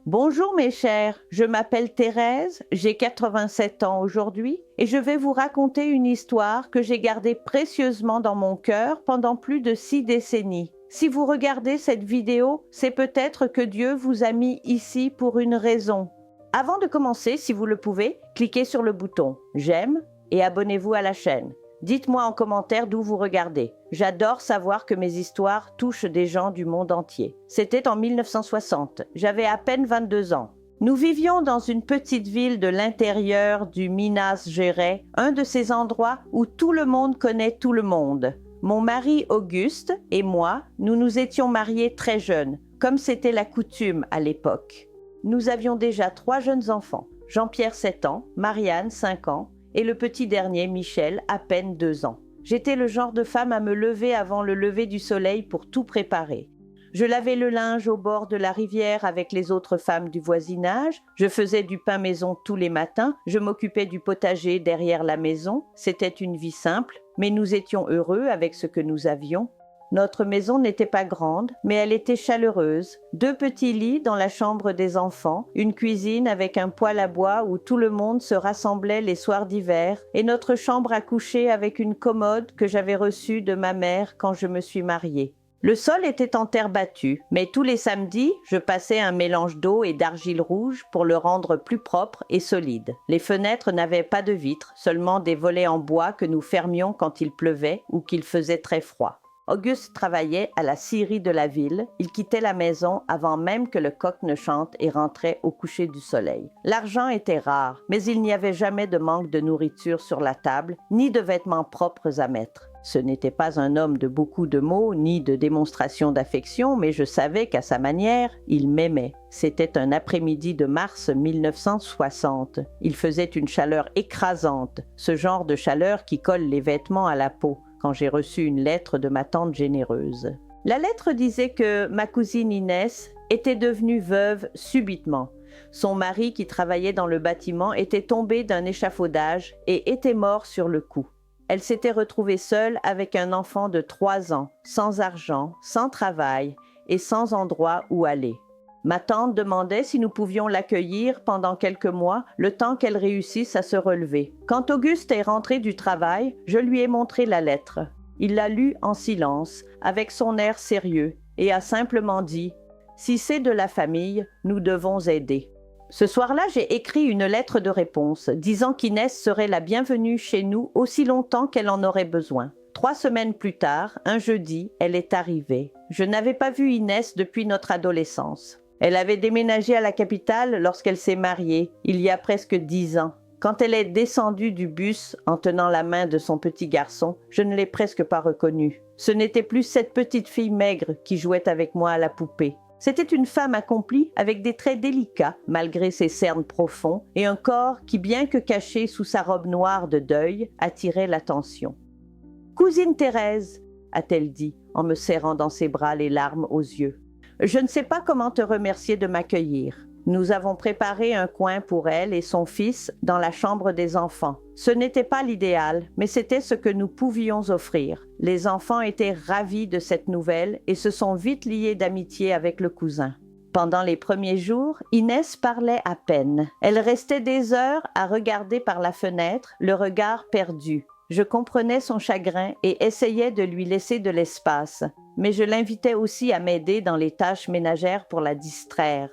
Bonjour mes chers, je m'appelle Thérèse, j'ai 87 ans aujourd'hui et je vais vous raconter une histoire que j'ai gardée précieusement dans mon cœur pendant plus de 6 décennies. Si vous regardez cette vidéo, c'est peut-être que Dieu vous a mis ici pour une raison. Avant de commencer, si vous le pouvez, cliquez sur le bouton « J'aime » et abonnez-vous à la chaîne. Dites-moi en commentaire d'où vous regardez. J'adore savoir que mes histoires touchent des gens du monde entier. C'était en 1960. J'avais à peine 22 ans. Nous vivions dans une petite ville de l'intérieur du Minas Gerais, un de ces endroits où tout le monde connaît tout le monde. Mon mari Auguste et moi, nous nous étions mariés très jeunes, comme c'était la coutume à l'époque. Nous avions déjà 3 jeunes enfants, Jean-Pierre 7 ans, Marianne 5 ans, et le petit dernier, Michel, à peine 2 ans. J'étais le genre de femme à me lever avant le lever du soleil pour tout préparer. Je lavais le linge au bord de la rivière avec les autres femmes du voisinage, je faisais du pain maison tous les matins, je m'occupais du potager derrière la maison. C'était une vie simple, mais nous étions heureux avec ce que nous avions. Notre maison n'était pas grande, mais elle était chaleureuse. 2 petits lits dans la chambre des enfants, une cuisine avec un poêle à bois où tout le monde se rassemblait les soirs d'hiver, et notre chambre à coucher avec une commode que j'avais reçue de ma mère quand je me suis mariée. Le sol était en terre battue, mais tous les samedis, je passais un mélange d'eau et d'argile rouge pour le rendre plus propre et solide. Les fenêtres n'avaient pas de vitres, seulement des volets en bois que nous fermions quand il pleuvait ou qu'il faisait très froid. Auguste travaillait à la scierie de la ville. Il quittait la maison avant même que le coq ne chante et rentrait au coucher du soleil. L'argent était rare, mais il n'y avait jamais de manque de nourriture sur la table, ni de vêtements propres à mettre. Ce n'était pas un homme de beaucoup de mots, ni de démonstrations d'affection, mais je savais qu'à sa manière, il m'aimait. C'était un après-midi de mars 1960. Il faisait une chaleur écrasante, ce genre de chaleur qui colle les vêtements à la peau. Quand j'ai reçu une lettre de ma tante généreuse. La lettre disait que ma cousine Inès était devenue veuve subitement. Son mari, qui travaillait dans le bâtiment, était tombé d'un échafaudage et était mort sur le coup. Elle s'était retrouvée seule avec un enfant de 3 ans, sans argent, sans travail et sans endroit où aller. Ma tante demandait si nous pouvions l'accueillir pendant quelques mois, le temps qu'elle réussisse à se relever. Quand Auguste est rentré du travail, je lui ai montré la lettre. Il l'a lue en silence, avec son air sérieux, et a simplement dit « Si c'est de la famille, nous devons aider ». Ce soir-là, j'ai écrit une lettre de réponse, disant qu'Inès serait la bienvenue chez nous aussi longtemps qu'elle en aurait besoin. 3 semaines plus tard, un jeudi, elle est arrivée. Je n'avais pas vu Inès depuis notre adolescence. Elle avait déménagé à la capitale lorsqu'elle s'est mariée, il y a presque 10 ans. Quand elle est descendue du bus en tenant la main de son petit garçon, je ne l'ai presque pas reconnue. Ce n'était plus cette petite fille maigre qui jouait avec moi à la poupée. C'était une femme accomplie avec des traits délicats malgré ses cernes profonds et un corps qui, bien que caché sous sa robe noire de deuil, attirait l'attention. « Cousine Thérèse » a-t-elle dit en me serrant dans ses bras, les larmes aux yeux. Je ne sais pas comment te remercier de m'accueillir. Nous avons préparé un coin pour elle et son fils dans la chambre des enfants. Ce n'était pas l'idéal, mais c'était ce que nous pouvions offrir. Les enfants étaient ravis de cette nouvelle et se sont vite liés d'amitié avec le cousin. Pendant les premiers jours, Inès parlait à peine. Elle restait des heures à regarder par la fenêtre, le regard perdu. Je comprenais son chagrin et essayais de lui laisser de l'espace, mais je l'invitais aussi à m'aider dans les tâches ménagères pour la distraire.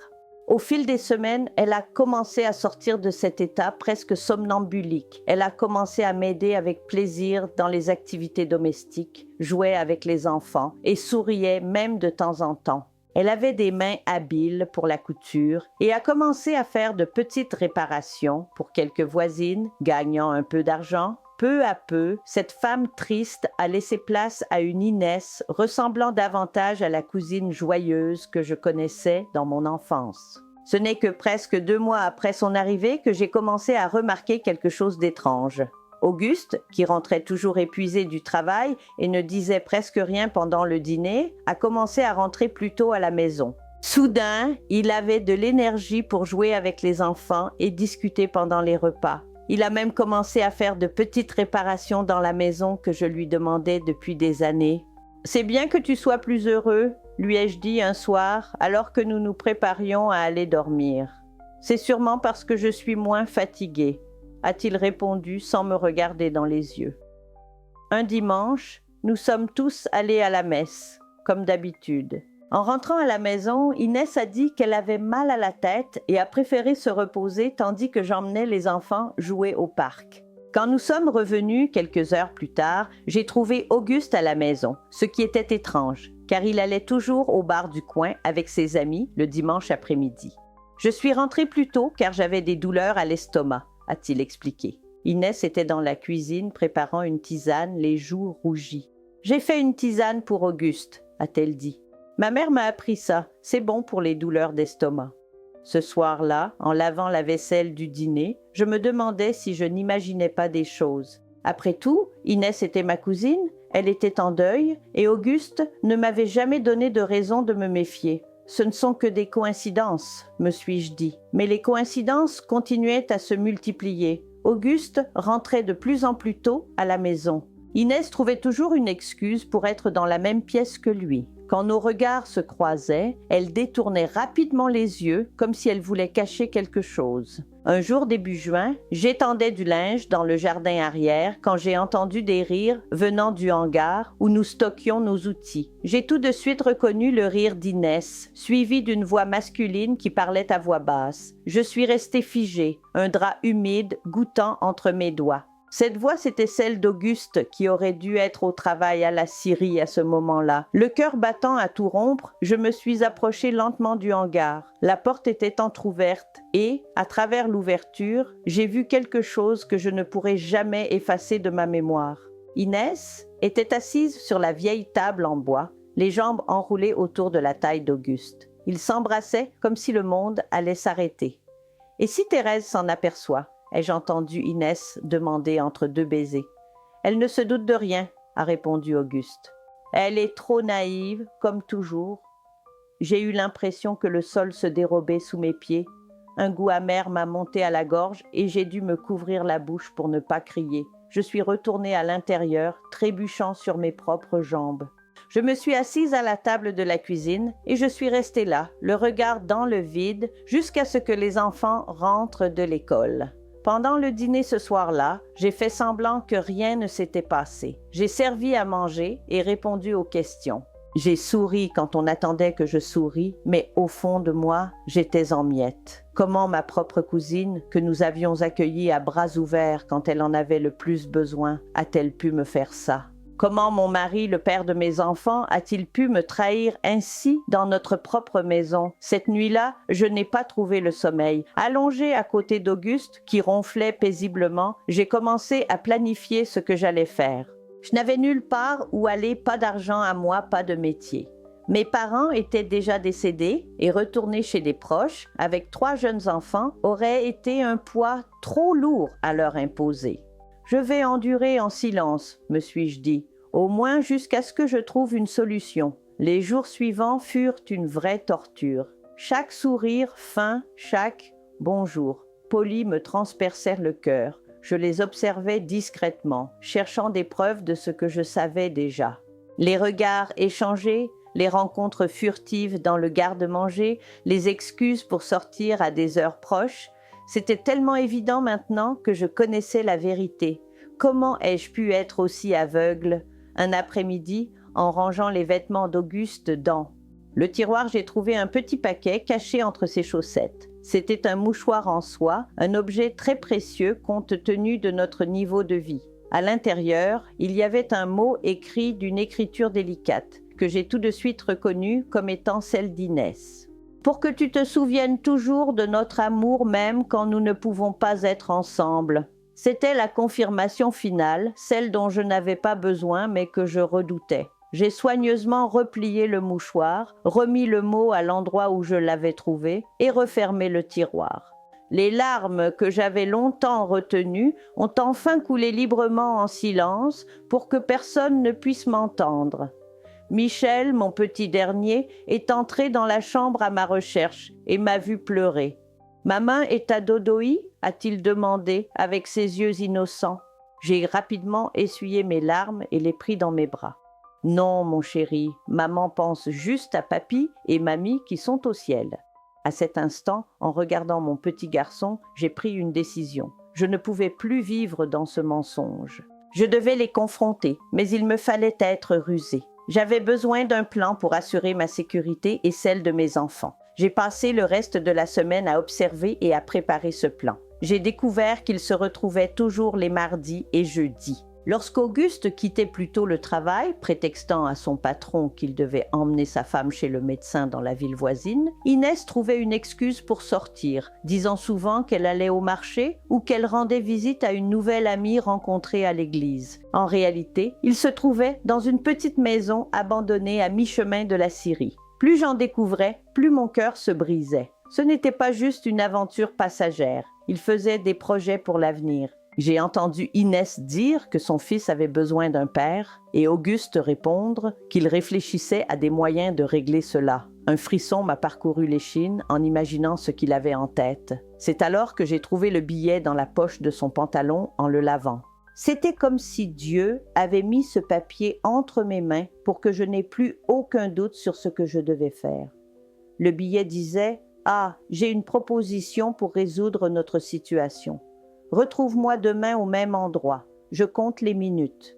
Au fil des semaines, elle a commencé à sortir de cet état presque somnambulique. Elle a commencé à m'aider avec plaisir dans les activités domestiques, jouait avec les enfants et souriait même de temps en temps. Elle avait des mains habiles pour la couture et a commencé à faire de petites réparations pour quelques voisines, gagnant un peu d'argent. Peu à peu, cette femme triste a laissé place à une Inès ressemblant davantage à la cousine joyeuse que je connaissais dans mon enfance. Ce n'est que presque 2 mois après son arrivée que j'ai commencé à remarquer quelque chose d'étrange. Auguste, qui rentrait toujours épuisé du travail et ne disait presque rien pendant le dîner, a commencé à rentrer plus tôt à la maison. Soudain, il avait de l'énergie pour jouer avec les enfants et discuter pendant les repas. Il a même commencé à faire de petites réparations dans la maison que je lui demandais depuis des années. « C'est bien que tu sois plus heureux. lui ai-je dit un soir alors que nous nous préparions à aller dormir. C'est sûrement parce que je suis moins fatiguée, a-t-il répondu sans me regarder dans les yeux. Un dimanche, nous sommes tous allés à la messe, comme d'habitude. En rentrant à la maison, Inès a dit qu'elle avait mal à la tête et a préféré se reposer tandis que j'emmenais les enfants jouer au parc. Quand nous sommes revenus quelques heures plus tard, j'ai trouvé Auguste à la maison, ce qui était étrange, car il allait toujours au bar du coin avec ses amis le dimanche après-midi. Je suis rentrée plus tôt car j'avais des douleurs à l'estomac, a-t-il expliqué. Inès était dans la cuisine préparant une tisane, les joues rougies. « J'ai fait une tisane pour Auguste », a-t-elle dit. « Ma mère m'a appris ça, c'est bon pour les douleurs d'estomac. » Ce soir-là, en lavant la vaisselle du dîner, je me demandais si je n'imaginais pas des choses. Après tout, Inès était ma cousine, elle était en deuil, et Auguste ne m'avait jamais donné de raison de me méfier. Ce ne sont que des coïncidences, me suis-je dit. Mais les coïncidences continuaient à se multiplier. Auguste rentrait de plus en plus tôt à la maison. Inès trouvait toujours une excuse pour être dans la même pièce que lui. Quand nos regards se croisaient, elle détournait rapidement les yeux comme si elle voulait cacher quelque chose. Un jour début juin, j'étendais du linge dans le jardin arrière quand j'ai entendu des rires venant du hangar où nous stockions nos outils. J'ai tout de suite reconnu le rire d'Inès, suivi d'une voix masculine qui parlait à voix basse. Je suis restée figée, un drap humide goûtant entre mes doigts. Cette voix, c'était celle d'Auguste qui aurait dû être au travail à la scierie à ce moment-là. Le cœur battant à tout rompre, je me suis approchée lentement du hangar. La porte était entr'ouverte et, à travers l'ouverture, j'ai vu quelque chose que je ne pourrai jamais effacer de ma mémoire. Inès était assise sur la vieille table en bois, les jambes enroulées autour de la taille d'Auguste. Ils s'embrassaient comme si le monde allait s'arrêter. « Et si Thérèse s'en aperçoit ?» ai-je entendu Inès demander entre deux baisers. « Elle ne se doute de rien, » a répondu Auguste. « Elle est trop naïve, comme toujours. » J'ai eu l'impression que le sol se dérobait sous mes pieds. Un goût amer m'a monté à la gorge et j'ai dû me couvrir la bouche pour ne pas crier. Je suis retournée à l'intérieur, trébuchant sur mes propres jambes. Je me suis assise à la table de la cuisine et je suis restée là, le regard dans le vide, jusqu'à ce que les enfants rentrent de l'école. Pendant le dîner ce soir-là, j'ai fait semblant que rien ne s'était passé. J'ai servi à manger et répondu aux questions. J'ai souri quand on attendait que je sourie, mais au fond de moi, j'étais en miettes. Comment ma propre cousine, que nous avions accueillie à bras ouverts quand elle en avait le plus besoin, a-t-elle pu me faire ça? Comment mon mari, le père de mes enfants, a-t-il pu me trahir ainsi dans notre propre maison? Cette nuit-là, je n'ai pas trouvé le sommeil. Allongée à côté d'Auguste, qui ronflait paisiblement, j'ai commencé à planifier ce que j'allais faire. Je n'avais nulle part où aller, pas d'argent à moi, pas de métier. Mes parents étaient déjà décédés et retourner chez des proches, avec 3 jeunes enfants, aurait été un poids trop lourd à leur imposer. Je vais endurer en silence, me suis-je dit, au moins jusqu'à ce que je trouve une solution. Les jours suivants furent une vraie torture. Chaque sourire fin, chaque « bonjour » poli me transperçèrent le cœur. Je les observais discrètement, cherchant des preuves de ce que je savais déjà. Les regards échangés, les rencontres furtives dans le garde-manger, les excuses pour sortir à des heures proches, c'était tellement évident maintenant que je connaissais la vérité. Comment ai-je pu être aussi aveugle? Un après-midi, en rangeant les vêtements d'Auguste dans le tiroir, j'ai trouvé un petit paquet caché entre ses chaussettes. C'était un mouchoir en soie, un objet très précieux compte tenu de notre niveau de vie. À l'intérieur, il y avait un mot écrit d'une écriture délicate, que j'ai tout de suite reconnu comme étant celle d'Inès. Pour que tu te souviennes toujours de notre amour même quand nous ne pouvons pas être ensemble. C'était la confirmation finale, celle dont je n'avais pas besoin mais que je redoutais. J'ai soigneusement replié le mouchoir, remis le mot à l'endroit où je l'avais trouvé et refermé le tiroir. Les larmes que j'avais longtemps retenues ont enfin coulé librement en silence pour que personne ne puisse m'entendre. Michel, mon petit dernier, est entré dans la chambre à ma recherche et m'a vu pleurer. « Ma main est à Dodoï ?» a-t-il demandé avec ses yeux innocents. J'ai rapidement essuyé mes larmes et les pris dans mes bras. Non, mon chéri, maman pense juste à papy et mamie qui sont au ciel. À cet instant, en regardant mon petit garçon, j'ai pris une décision. Je ne pouvais plus vivre dans ce mensonge. Je devais les confronter, mais il me fallait être rusé. J'avais besoin d'un plan pour assurer ma sécurité et celle de mes enfants. J'ai passé le reste de la semaine à observer et à préparer ce plan. J'ai découvert qu'il se retrouvait toujours les mardis et jeudis. Lorsqu'Auguste quittait plus tôt le travail, prétextant à son patron qu'il devait emmener sa femme chez le médecin dans la ville voisine, Inès trouvait une excuse pour sortir, disant souvent qu'elle allait au marché ou qu'elle rendait visite à une nouvelle amie rencontrée à l'église. En réalité, il se trouvait dans une petite maison abandonnée à mi-chemin de la Syrie. Plus j'en découvrais, plus mon cœur se brisait. Ce n'était pas juste une aventure passagère, il faisait des projets pour l'avenir. J'ai entendu Inès dire que son fils avait besoin d'un père et Auguste répondre qu'il réfléchissait à des moyens de régler cela. Un frisson m'a parcouru l'échine en imaginant ce qu'il avait en tête. C'est alors que j'ai trouvé le billet dans la poche de son pantalon en le lavant. C'était comme si Dieu avait mis ce papier entre mes mains pour que je n'ai plus aucun doute sur ce que je devais faire. Le billet disait « Ah, j'ai une proposition pour résoudre notre situation. Retrouve-moi demain au même endroit. Je compte les minutes. »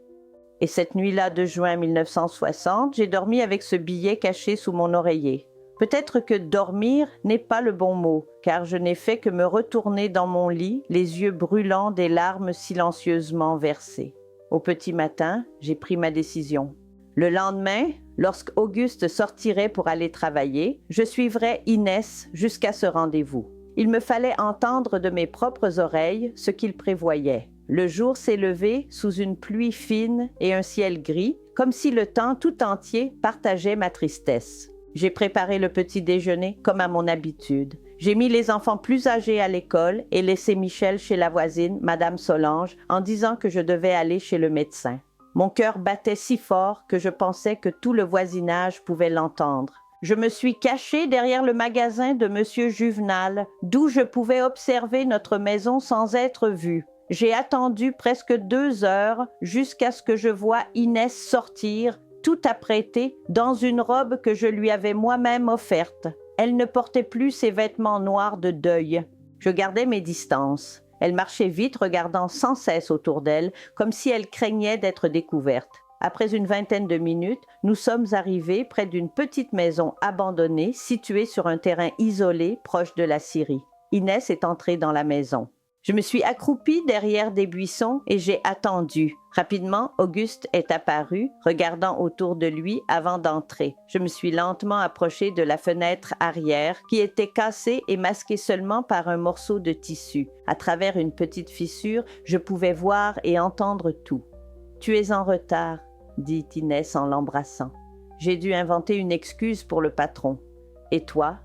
Et cette nuit-là de juin 1960, j'ai dormi avec ce billet caché sous mon oreiller. Peut-être que dormir n'est pas le bon mot, car je n'ai fait que me retourner dans mon lit, les yeux brûlants des larmes silencieusement versées. Au petit matin, j'ai pris ma décision. Le lendemain, lorsqu'Auguste sortirait pour aller travailler, je suivrais Inès jusqu'à ce rendez-vous. Il me fallait entendre de mes propres oreilles ce qu'il prévoyait. Le jour s'est levé sous une pluie fine et un ciel gris, comme si le temps tout entier partageait ma tristesse. J'ai préparé le petit déjeuner comme à mon habitude. J'ai mis les enfants plus âgés à l'école et laissé Michel chez la voisine, Madame Solange, en disant que je devais aller chez le médecin. Mon cœur battait si fort que je pensais que tout le voisinage pouvait l'entendre. Je me suis cachée derrière le magasin de Monsieur Juvenal, d'où je pouvais observer notre maison sans être vue. J'ai attendu presque 2 heures jusqu'à ce que je voie Inès sortir, tout apprêtée, dans une robe que je lui avais moi-même offerte. Elle ne portait plus ses vêtements noirs de deuil. Je gardais mes distances. Elle marchait vite, regardant sans cesse autour d'elle, comme si elle craignait d'être découverte. Après une vingtaine de minutes, nous sommes arrivés près d'une petite maison abandonnée située sur un terrain isolé proche de la Syrie. Inès est entrée dans la maison. Je me suis accroupie derrière des buissons et j'ai attendu. Rapidement, Auguste est apparu, regardant autour de lui avant d'entrer. Je me suis lentement approchée de la fenêtre arrière, qui était cassée et masquée seulement par un morceau de tissu. À travers une petite fissure, je pouvais voir et entendre tout. « Tu es en retard », dit Inès en l'embrassant. J'ai dû inventer une excuse pour le patron. « Et toi?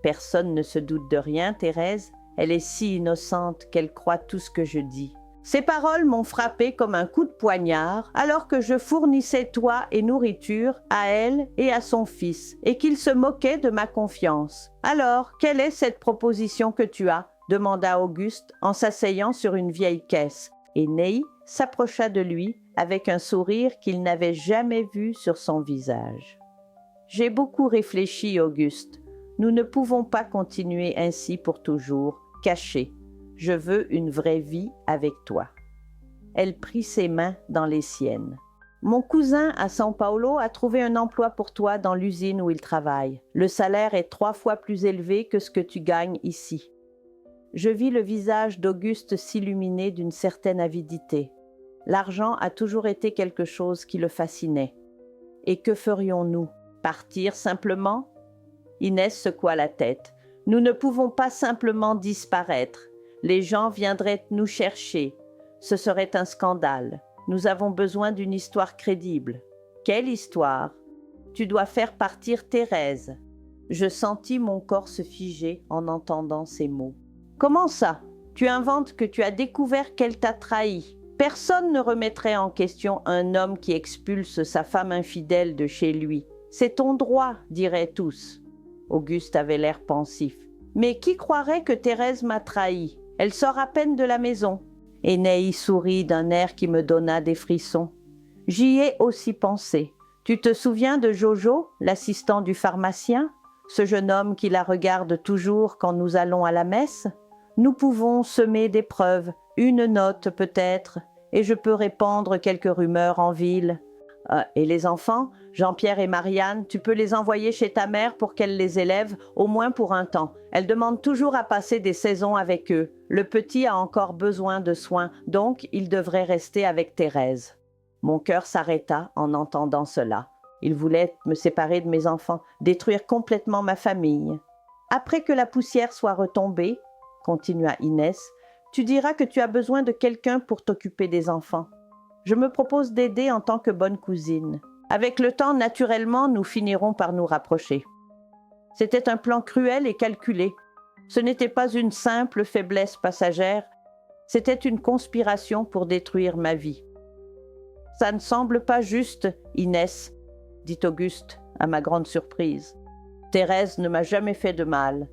Personne ne se doute de rien, Thérèse. Elle est si innocente qu'elle croit tout ce que je dis. » Ces paroles m'ont frappé comme un coup de poignard alors que je fournissais toit et nourriture à elle et à son fils et qu'il se moquait de ma confiance. « Alors, quelle est cette proposition que tu as ?» demanda Auguste en s'asseyant sur une vieille caisse. Et Ney s'approcha de lui avec un sourire qu'il n'avait jamais vu sur son visage. « J'ai beaucoup réfléchi, Auguste. Nous ne pouvons pas continuer ainsi pour toujours, cachés. Je veux une vraie vie avec toi. » Elle prit ses mains dans les siennes. « Mon cousin à São Paulo a trouvé un emploi pour toi dans l'usine où il travaille. Le salaire est 3 fois plus élevé que ce que tu gagnes ici. » Je vis le visage d'Auguste s'illuminer d'une certaine avidité. L'argent a toujours été quelque chose qui le fascinait. Et que ferions-nous? Partir simplement? Inès secoua la tête. « Nous ne pouvons pas simplement disparaître. Les gens viendraient nous chercher. Ce serait un scandale. Nous avons besoin d'une histoire crédible. » « Quelle histoire? Tu dois faire partir Thérèse. » Je sentis mon corps se figer en entendant ces mots. « Comment ça? Tu inventes que tu as découvert qu'elle t'a trahi. Personne ne remettrait en question un homme qui expulse sa femme infidèle de chez lui. C'est ton droit, diraient tous. » Auguste avait l'air pensif. « Mais qui croirait que Thérèse m'a trahi? Elle sort à peine de la maison. » Et Ney sourit d'un air qui me donna des frissons. « J'y ai aussi pensé. Tu te souviens de Jojo, l'assistant du pharmacien, ce jeune homme qui la regarde toujours quand nous allons à la messe? Nous pouvons semer des preuves, une note peut-être, et je peux répandre quelques rumeurs en ville. Et les enfants, Jean-Pierre et Marianne, tu peux les envoyer chez ta mère pour qu'elle les élève, au moins pour un temps. Elle demande toujours à passer des saisons avec eux. Le petit a encore besoin de soins, donc il devrait rester avec Thérèse. Mon cœur s'arrêta en entendant cela. Il voulait me séparer de mes enfants, détruire complètement ma famille. Après que la poussière soit retombée, continua Inès, tu diras que tu as besoin de quelqu'un pour t'occuper des enfants. Je me propose d'aider en tant que bonne cousine. Avec le temps, naturellement, nous finirons par nous rapprocher. C'était un plan cruel et calculé. Ce n'était pas une simple faiblesse passagère, c'était une conspiration pour détruire ma vie. Ça ne semble pas juste, Inès, dit Auguste, à ma grande surprise. Thérèse ne m'a jamais fait de mal.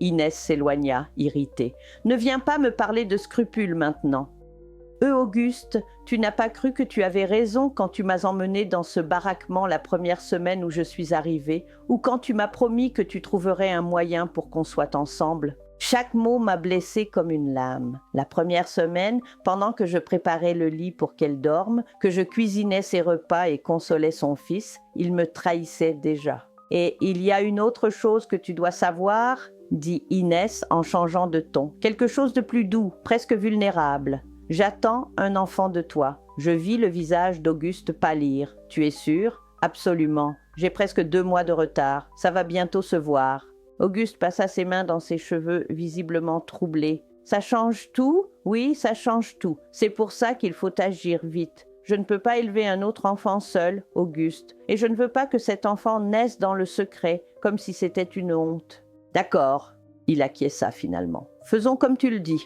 Inès s'éloigna, irritée. Ne viens pas me parler de scrupules maintenant. Auguste, tu n'as pas cru que tu avais raison quand tu m'as emmené dans ce baraquement la première semaine où je suis arrivée, ou quand tu m'as promis que tu trouverais un moyen pour qu'on soit ensemble. Chaque mot m'a blessée comme une lame. La première semaine, pendant que je préparais le lit pour qu'elle dorme, que je cuisinais ses repas et consolais son fils, il me trahissait déjà. Et il y a une autre chose que tu dois savoir, dit Inès en changeant de ton. Quelque chose de plus doux, presque vulnérable. J'attends un enfant de toi. Je vis le visage d'Auguste pâlir. Tu es sûre? Absolument. J'ai presque 2 mois de retard. Ça va bientôt se voir. Auguste passa ses mains dans ses cheveux visiblement troublés. Ça change tout? Oui, ça change tout. C'est pour ça qu'il faut agir vite. Je ne peux pas élever un autre enfant seul, Auguste, et je ne veux pas que cet enfant naisse dans le secret, comme si c'était une honte. D'accord, il acquiesça finalement. Faisons comme tu le dis.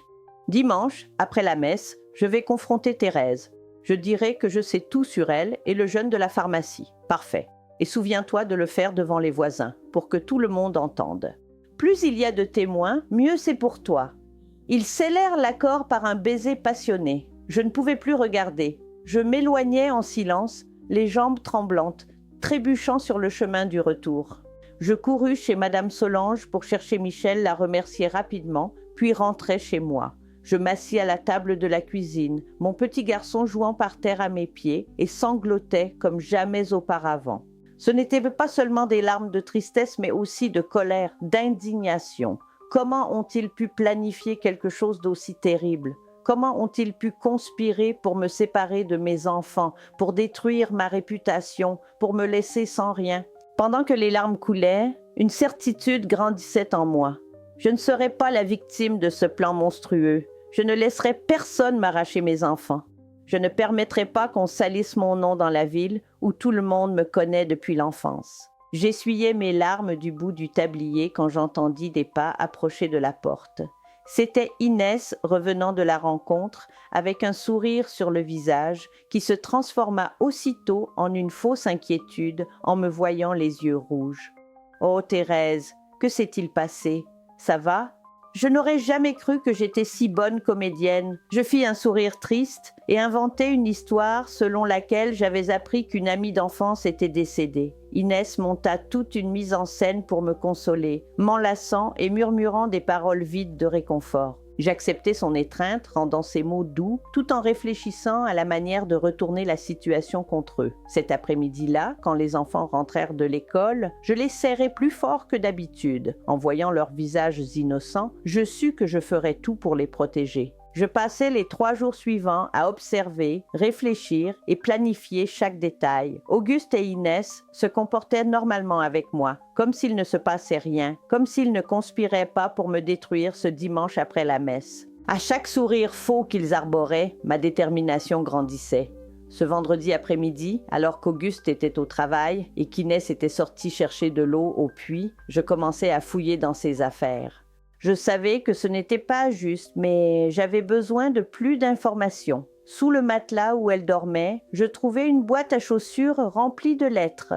Dimanche, après la messe, je vais confronter Thérèse. Je dirai que je sais tout sur elle et le jeune de la pharmacie. Parfait. Et souviens-toi de le faire devant les voisins, pour que tout le monde entende. Plus il y a de témoins, mieux c'est pour toi. Ils scellèrent l'accord par un baiser passionné. Je ne pouvais plus regarder. Je m'éloignais en silence, les jambes tremblantes, trébuchant sur le chemin du retour. Je courus chez Madame Solange pour chercher Michel, la remercier rapidement, puis rentrai chez moi. Je m'assis à la table de la cuisine, mon petit garçon jouant par terre à mes pieds et sanglotait comme jamais auparavant. Ce n'était pas seulement des larmes de tristesse, mais aussi de colère, d'indignation. Comment ont-ils pu planifier quelque chose d'aussi terrible? Comment ont-ils pu conspirer pour me séparer de mes enfants, pour détruire ma réputation, pour me laisser sans rien? Pendant que les larmes coulaient, une certitude grandissait en moi. Je ne serais pas la victime de ce plan monstrueux. Je ne laisserai personne m'arracher mes enfants. Je ne permettrai pas qu'on salisse mon nom dans la ville où tout le monde me connaît depuis l'enfance. J'essuyais mes larmes du bout du tablier quand j'entendis des pas approcher de la porte. C'était Inès revenant de la rencontre avec un sourire sur le visage qui se transforma aussitôt en une fausse inquiétude en me voyant les yeux rouges. « Oh Thérèse, que s'est-il passé? Ça va ?» Je n'aurais jamais cru que j'étais si bonne comédienne. Je fis un sourire triste et inventai une histoire selon laquelle j'avais appris qu'une amie d'enfance était décédée. Inès monta toute une mise en scène pour me consoler, m'enlaçant et murmurant des paroles vides de réconfort. J'acceptai son étreinte, rendant ses mots doux, tout en réfléchissant à la manière de retourner la situation contre eux. Cet après-midi-là, quand les enfants rentrèrent de l'école, je les serrai plus fort que d'habitude. En voyant leurs visages innocents, je sus que je ferais tout pour les protéger. Je passai les 3 jours suivants à observer, réfléchir et planifier chaque détail. Auguste et Inès se comportaient normalement avec moi, comme s'il ne se passait rien, comme s'ils ne conspiraient pas pour me détruire ce dimanche après la messe. À chaque sourire faux qu'ils arboraient, ma détermination grandissait. Ce vendredi après-midi, alors qu'Auguste était au travail et qu'Inès était sortie chercher de l'eau au puits, je commençais à fouiller dans ses affaires. Je savais que ce n'était pas juste, mais j'avais besoin de plus d'informations. Sous le matelas où elle dormait, je trouvais une boîte à chaussures remplie de lettres.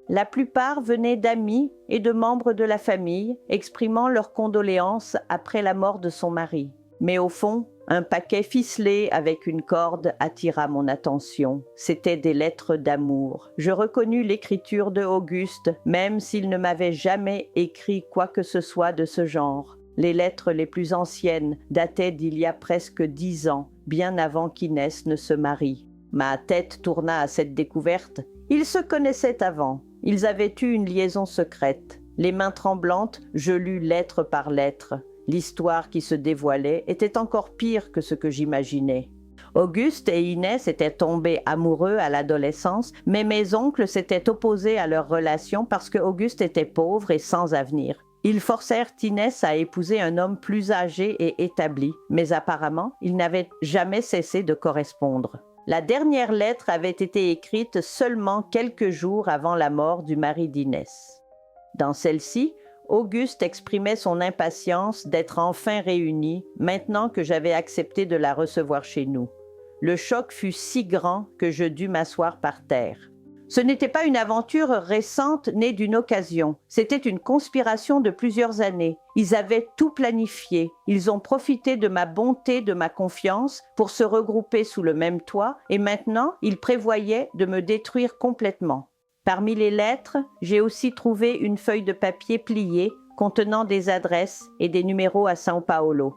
La plupart venaient d'amis et de membres de la famille, exprimant leurs condoléances après la mort de son mari. Mais au fond, Un paquet ficelé avec une corde attira mon attention. C'étaient des lettres d'amour. Je reconnus l'écriture de Auguste, même s'il ne m'avait jamais écrit quoi que ce soit de ce genre. Les lettres les plus anciennes dataient d'il y a presque 10 ans, bien avant qu'Inès ne se marie. Ma tête tourna à cette découverte. Ils se connaissaient avant. Ils avaient eu une liaison secrète. Les mains tremblantes, je lus lettre par lettre. L'histoire qui se dévoilait était encore pire que ce que j'imaginais. Auguste et Inès étaient tombés amoureux à l'adolescence, mais mes oncles s'étaient opposés à leur relation parce que Auguste était pauvre et sans avenir. Ils forcèrent Inès à épouser un homme plus âgé et établi, mais apparemment, ils n'avaient jamais cessé de correspondre. La dernière lettre avait été écrite seulement quelques jours avant la mort du mari d'Inès. Dans celle-ci, Auguste exprimait son impatience d'être enfin réunis, maintenant que j'avais accepté de la recevoir chez nous. Le choc fut si grand que je dus m'asseoir par terre. Ce n'était pas une aventure récente née d'une occasion, c'était une conspiration de plusieurs années. Ils avaient tout planifié, ils ont profité de ma bonté, de ma confiance pour se regrouper sous le même toit et maintenant ils prévoyaient de me détruire complètement. Parmi les lettres, j'ai aussi trouvé une feuille de papier pliée contenant des adresses et des numéros à São Paulo.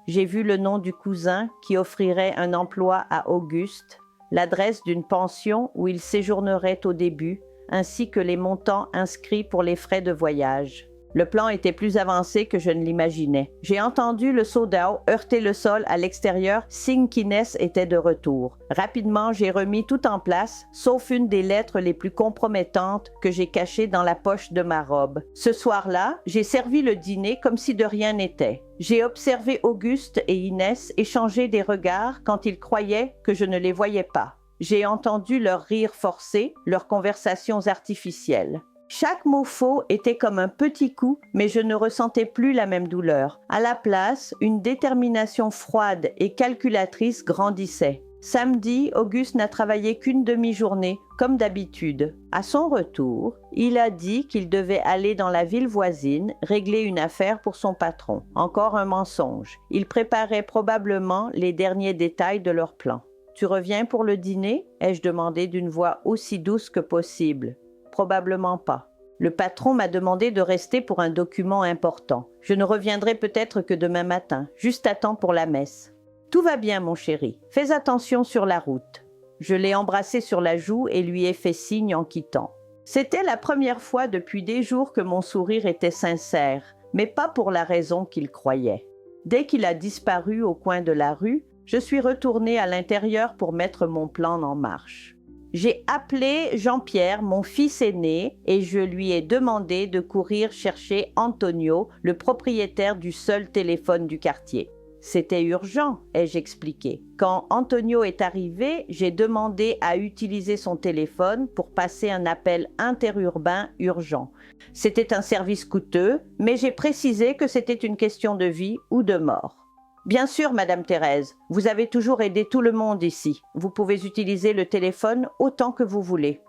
J'ai vu le nom du cousin qui offrirait un emploi à Auguste, l'adresse d'une pension où il séjournerait au début, ainsi que les montants inscrits pour les frais de voyage. Le plan était plus avancé que je ne l'imaginais. J'ai entendu le seau d'eau heurter le sol à l'extérieur, signe qu'Inès était de retour. Rapidement, j'ai remis tout en place, sauf une des lettres les plus compromettantes que j'ai cachées dans la poche de ma robe. Ce soir-là, j'ai servi le dîner comme si de rien n'était. J'ai observé Auguste et Inès échanger des regards quand ils croyaient que je ne les voyais pas. J'ai entendu leurs rires forcés, leurs conversations artificielles. Chaque mot faux était comme un petit coup, mais je ne ressentais plus la même douleur. À la place, une détermination froide et calculatrice grandissait. Samedi, Auguste n'a travaillé qu'une demi-journée, comme d'habitude. À son retour, il a dit qu'il devait aller dans la ville voisine régler une affaire pour son patron. Encore un mensonge. Il préparait probablement les derniers détails de leur plan. « Tu reviens pour le dîner ?» ai-je demandé d'une voix aussi douce que possible. Probablement pas. Le patron m'a demandé de rester pour un document important. Je ne reviendrai peut-être que demain matin, juste à temps pour la messe. Tout va bien, mon chéri. Fais attention sur la route. Je l'ai embrassé sur la joue et lui ai fait signe en quittant. C'était la première fois depuis des jours que mon sourire était sincère, mais pas pour la raison qu'il croyait. Dès qu'il a disparu au coin de la rue, je suis retournée à l'intérieur pour mettre mon plan en marche. J'ai appelé Jean-Pierre, mon fils aîné, et je lui ai demandé de courir chercher Antonio, le propriétaire du seul téléphone du quartier. C'était urgent, ai-je expliqué. Quand Antonio est arrivé, j'ai demandé à utiliser son téléphone pour passer un appel interurbain urgent. C'était un service coûteux, mais j'ai précisé que c'était une question de vie ou de mort. Bien sûr, Madame Thérèse, vous avez toujours aidé tout le monde ici. Vous pouvez utiliser le téléphone autant que vous voulez.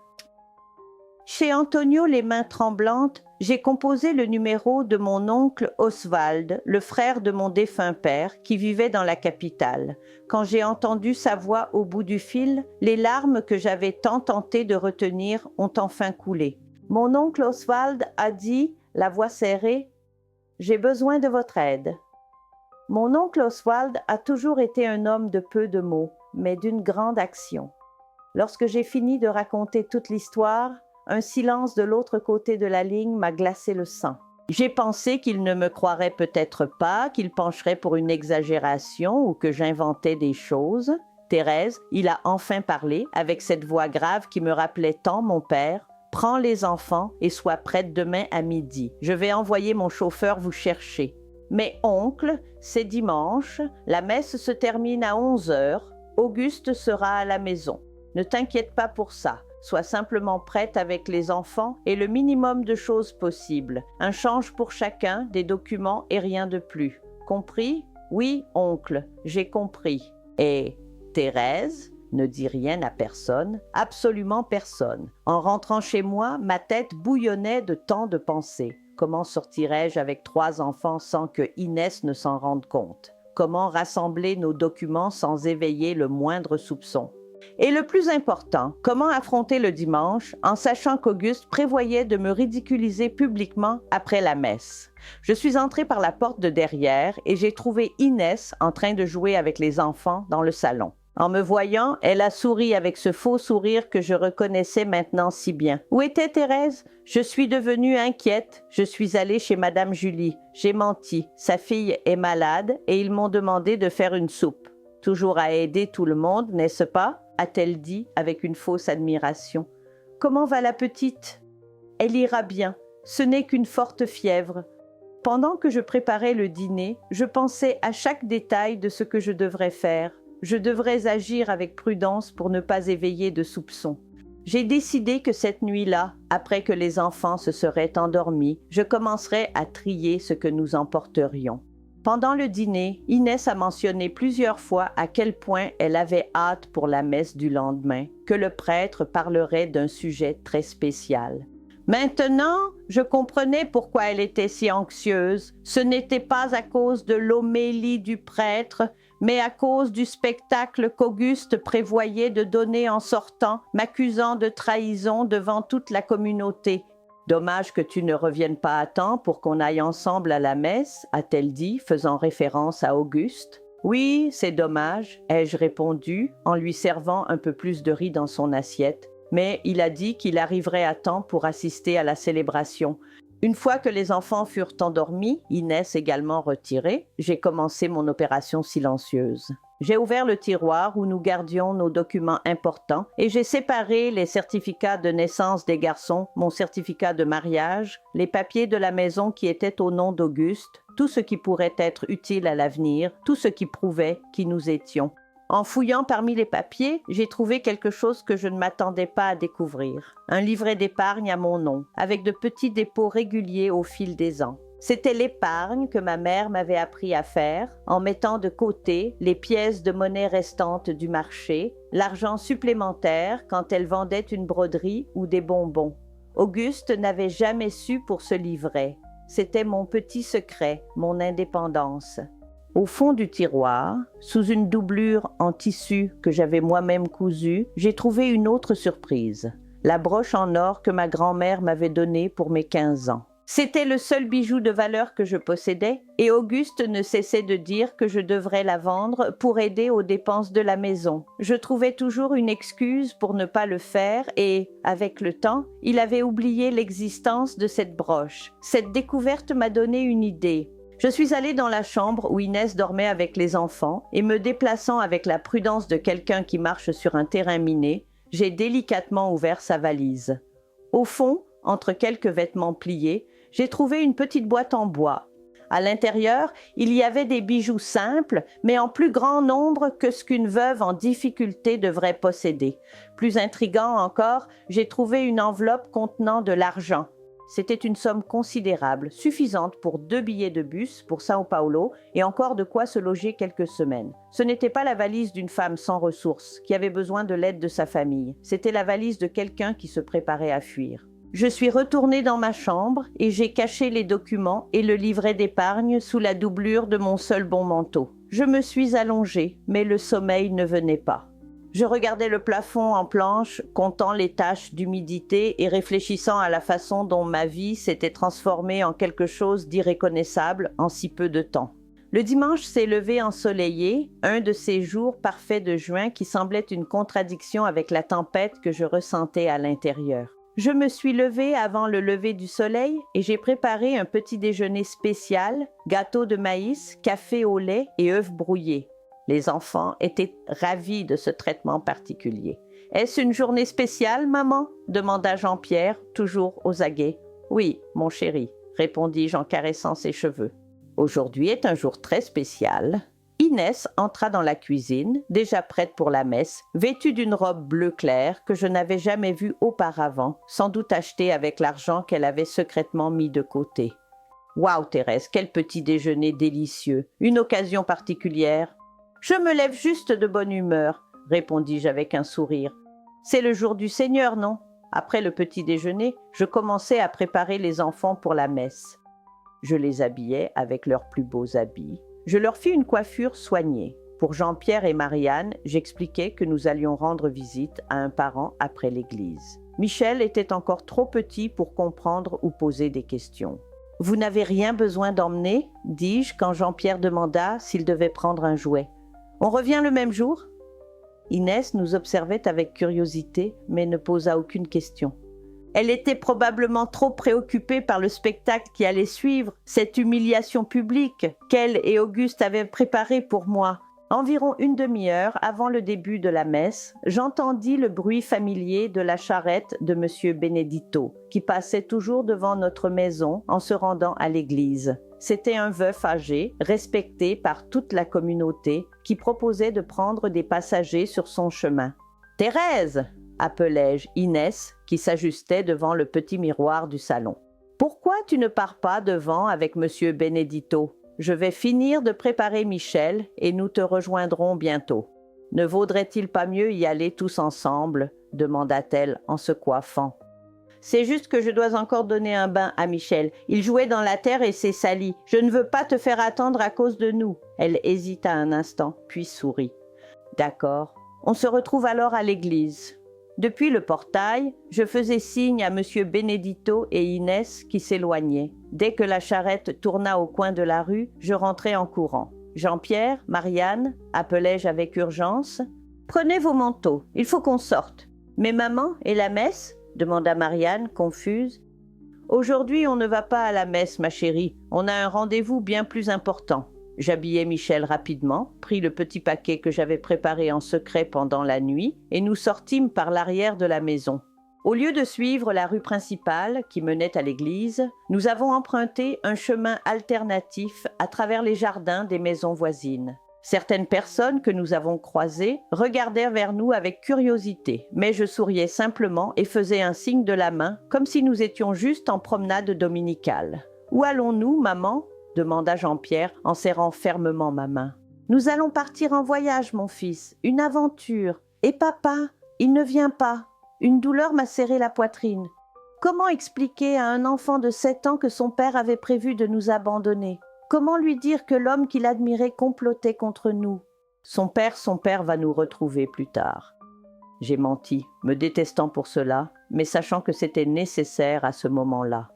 Chez Antonio, les mains tremblantes, j'ai composé le numéro de mon oncle Oswald, le frère de mon défunt père, qui vivait dans la capitale. Quand j'ai entendu sa voix au bout du fil, les larmes que j'avais tant tenté de retenir ont enfin coulé. Mon oncle Oswald a dit, la voix serrée, « J'ai besoin de votre aide. » Mon oncle Oswald a toujours été un homme de peu de mots, mais d'une grande action. Lorsque j'ai fini de raconter toute l'histoire, un silence de l'autre côté de la ligne m'a glacé le sang. J'ai pensé qu'il ne me croirait peut-être pas, qu'il pencherait pour une exagération ou que j'inventais des choses. Thérèse, il a enfin parlé avec cette voix grave qui me rappelait tant mon père. « Prends les enfants et sois prête demain à midi. Je vais envoyer mon chauffeur vous chercher. » Mais oncle, c'est dimanche, la messe se termine à 11h, Auguste sera à la maison. Ne t'inquiète pas pour ça, sois simplement prête avec les enfants et le minimum de choses possibles. Un change pour chacun, des documents et rien de plus. Compris? Oui, oncle, j'ai compris. Et Thérèse ne dit rien à personne, absolument personne. En rentrant chez moi, ma tête bouillonnait de tant de pensées. Comment sortirais-je avec 3 enfants sans que Inès ne s'en rende compte? comment rassembler nos documents sans éveiller le moindre soupçon. Et le plus important, comment affronter le dimanche en sachant qu'Auguste prévoyait de me ridiculiser publiquement après la messe. Je suis entrée par la porte de derrière et j'ai trouvé Inès en train de jouer avec les enfants dans le salon. En me voyant, elle a souri avec ce faux sourire que je reconnaissais maintenant si bien. Où était Thérèse? Je suis devenue inquiète. Je suis allée chez Madame Julie. J'ai menti. Sa fille est malade et ils m'ont demandé de faire une soupe. Toujours à aider tout le monde, n'est-ce pas? A-t-elle dit avec une fausse admiration. Comment va la petite? Elle ira bien. Ce n'est qu'une forte fièvre. Pendant que je préparais le dîner, je pensais à chaque détail de ce que je devrais faire. Je devrais agir avec prudence pour ne pas éveiller de soupçons. J'ai décidé que cette nuit-là, après que les enfants se seraient endormis, je commencerais à trier ce que nous emporterions. Pendant le dîner, Inès a mentionné plusieurs fois à quel point elle avait hâte pour la messe du lendemain, que le prêtre parlerait d'un sujet très spécial. Maintenant, je comprenais pourquoi elle était si anxieuse. Ce n'était pas à cause de l'homélie du prêtre, mais à cause du spectacle qu'Auguste prévoyait de donner en sortant, m'accusant de trahison devant toute la communauté. « Dommage que tu ne reviennes pas à temps pour qu'on aille ensemble à la messe, » a-t-elle dit, faisant référence à Auguste. « Oui, c'est dommage, » ai-je répondu, en lui servant un peu plus de riz dans son assiette. Mais il a dit qu'il arriverait à temps pour assister à la célébration. Une fois que les enfants furent endormis, Inès également retirée, j'ai commencé mon opération silencieuse. J'ai ouvert le tiroir où nous gardions nos documents importants et j'ai séparé les certificats de naissance des garçons, mon certificat de mariage, les papiers de la maison qui étaient au nom d'Auguste, tout ce qui pourrait être utile à l'avenir, tout ce qui prouvait qui nous étions. En fouillant parmi les papiers, j'ai trouvé quelque chose que je ne m'attendais pas à découvrir. Un livret d'épargne à mon nom, avec de petits dépôts réguliers au fil des ans. C'était l'épargne que ma mère m'avait appris à faire en mettant de côté les pièces de monnaie restantes du marché, l'argent supplémentaire quand elle vendait une broderie ou des bonbons. Auguste n'avait jamais su pour ce livret. C'était mon petit secret, mon indépendance. Au fond du tiroir, sous une doublure en tissu que j'avais moi-même cousue, j'ai trouvé une autre surprise. La broche en or que ma grand-mère m'avait donnée pour mes 15 ans. C'était le seul bijou de valeur que je possédais et Auguste ne cessait de dire que je devrais la vendre pour aider aux dépenses de la maison. Je trouvais toujours une excuse pour ne pas le faire et, avec le temps, il avait oublié l'existence de cette broche. Cette découverte m'a donné une idée. Je suis allée dans la chambre où Inès dormait avec les enfants et me déplaçant avec la prudence de quelqu'un qui marche sur un terrain miné, j'ai délicatement ouvert sa valise. Au fond, entre quelques vêtements pliés, j'ai trouvé une petite boîte en bois. À l'intérieur, il y avait des bijoux simples, mais en plus grand nombre que ce qu'une veuve en difficulté devrait posséder. Plus intriguant encore, j'ai trouvé une enveloppe contenant de l'argent. C'était une somme considérable, suffisante pour 2 billets de bus pour São Paulo et encore de quoi se loger quelques semaines. Ce n'était pas la valise d'une femme sans ressources, qui avait besoin de l'aide de sa famille. C'était la valise de quelqu'un qui se préparait à fuir. Je suis retournée dans ma chambre et j'ai caché les documents et le livret d'épargne sous la doublure de mon seul bon manteau. Je me suis allongée, mais le sommeil ne venait pas. Je regardais le plafond en planche, comptant les taches d'humidité et réfléchissant à la façon dont ma vie s'était transformée en quelque chose d'irréconnaissable en si peu de temps. Le dimanche s'est levé ensoleillé, un de ces jours parfaits de juin qui semblaient une contradiction avec la tempête que je ressentais à l'intérieur. Je me suis levée avant le lever du soleil et j'ai préparé un petit déjeuner spécial, gâteau de maïs, café au lait et œufs brouillés. Les enfants étaient ravis de ce traitement particulier. « Est-ce une journée spéciale, maman ?» demanda Jean-Pierre, toujours aux aguets. « Oui, mon chéri, » répondis-je en caressant ses cheveux. « Aujourd'hui est un jour très spécial. » Inès entra dans la cuisine, déjà prête pour la messe, vêtue d'une robe bleu clair que je n'avais jamais vue auparavant, sans doute achetée avec l'argent qu'elle avait secrètement mis de côté. « Waouh, Thérèse, quel petit déjeuner délicieux! Une occasion particulière ?» « Je me lève juste de bonne humeur, » répondis-je avec un sourire. « C'est le jour du Seigneur, non ?» Après le petit déjeuner, je commençais à préparer les enfants pour la messe. Je les habillais avec leurs plus beaux habits. Je leur fis une coiffure soignée. Pour Jean-Pierre et Marianne, j'expliquai que nous allions rendre visite à un parent après l'église. Michel était encore trop petit pour comprendre ou poser des questions. « Vous n'avez rien besoin d'emmener ?» dis-je quand Jean-Pierre demanda s'il devait prendre un jouet. « On revient le même jour ?» Inès nous observait avec curiosité, mais ne posa aucune question. Elle était probablement trop préoccupée par le spectacle qui allait suivre, cette humiliation publique qu'elle et Auguste avaient préparée pour moi. Environ une demi-heure avant le début de la messe, j'entendis le bruit familier de la charrette de M. Benedito, qui passait toujours devant notre maison en se rendant à l'église. C'était un veuf âgé, respecté par toute la communauté, qui proposait de prendre des passagers sur son chemin. « Thérèse !» appelai-je Inès, qui s'ajustait devant le petit miroir du salon. « Pourquoi tu ne pars pas devant avec M. Benedito ? Je vais finir de préparer Michel et nous te rejoindrons bientôt. Ne vaudrait-il pas mieux y aller tous ensemble ?» demanda-t-elle en se coiffant. « C'est juste que je dois encore donner un bain à Michel. Il jouait dans la terre et s'est sali. Je ne veux pas te faire attendre à cause de nous. » Elle hésita un instant, puis sourit. « D'accord. On se retrouve alors à l'église. » Depuis le portail, je faisais signe à M. Benedito et Inès qui s'éloignaient. Dès que la charrette tourna au coin de la rue, je rentrai en courant. « Jean-Pierre, Marianne » appelai-je avec urgence. « Prenez vos manteaux, il faut qu'on sorte. »« Mais maman, et la messe ?» demanda Marianne, confuse. « Aujourd'hui, on ne va pas à la messe, ma chérie. On a un rendez-vous bien plus important. » J'habillai Michel rapidement, pris le petit paquet que j'avais préparé en secret pendant la nuit et nous sortîmes par l'arrière de la maison. Au lieu de suivre la rue principale qui menait à l'église, nous avons emprunté un chemin alternatif à travers les jardins des maisons voisines. Certaines personnes que nous avons croisées regardèrent vers nous avec curiosité, mais je souriais simplement et faisais un signe de la main comme si nous étions juste en promenade dominicale. « Où allons-nous, maman ?» demanda Jean-Pierre en serrant fermement ma main. « Nous allons partir en voyage, mon fils, une aventure. Et papa, il ne vient pas. Une douleur m'a serré la poitrine. Comment expliquer à un enfant de 7 ans que son père avait prévu de nous abandonner? Comment lui dire que l'homme qu'il admirait complotait contre nous? Son père va nous retrouver plus tard. » J'ai menti, me détestant pour cela, mais sachant que c'était nécessaire à ce moment-là.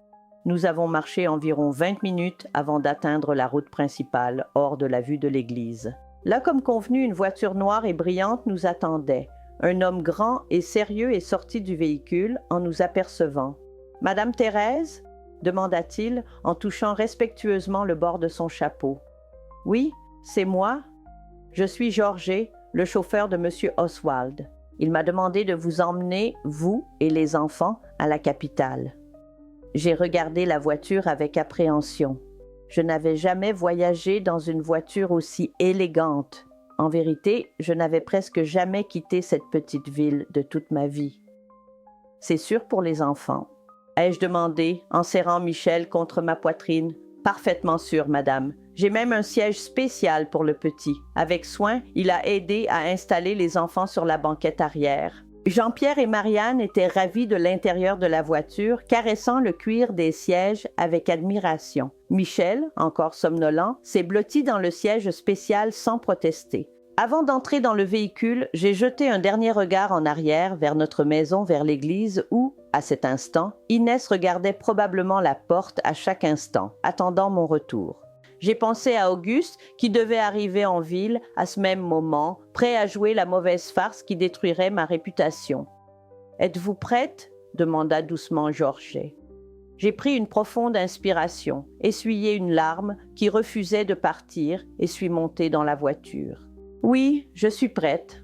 Nous avons marché environ 20 minutes avant d'atteindre la route principale, hors de la vue de l'église. Là, comme convenu, une voiture noire et brillante nous attendait. Un homme grand et sérieux est sorti du véhicule en nous apercevant. « Madame Thérèse ?» demanda-t-il en touchant respectueusement le bord de son chapeau. « Oui, c'est moi. Je suis Georget, le chauffeur de Monsieur Oswald. Il m'a demandé de vous emmener, vous et les enfants, à la capitale. » J'ai regardé la voiture avec appréhension. Je n'avais jamais voyagé dans une voiture aussi élégante. En vérité, je n'avais presque jamais quitté cette petite ville de toute ma vie. « C'est sûr pour les enfants ?» ai-je demandé en serrant Michel contre ma poitrine. « Parfaitement sûr, madame. J'ai même un siège spécial pour le petit. Avec soin, il a aidé à installer les enfants sur la banquette arrière. » Jean-Pierre et Marianne étaient ravis de l'intérieur de la voiture, caressant le cuir des sièges avec admiration. Michel, encore somnolent, s'est blotti dans le siège spécial sans protester. Avant d'entrer dans le véhicule, j'ai jeté un dernier regard en arrière vers notre maison, vers l'église où, à cet instant, Inès regardait probablement la porte à chaque instant, attendant mon retour. J'ai pensé à Auguste qui devait arriver en ville à ce même moment, prêt à jouer la mauvaise farce qui détruirait ma réputation. « Êtes-vous prête ?» demanda doucement Georget. J'ai pris une profonde inspiration, essuyé une larme qui refusait de partir et suis montée dans la voiture. « Oui, je suis prête. »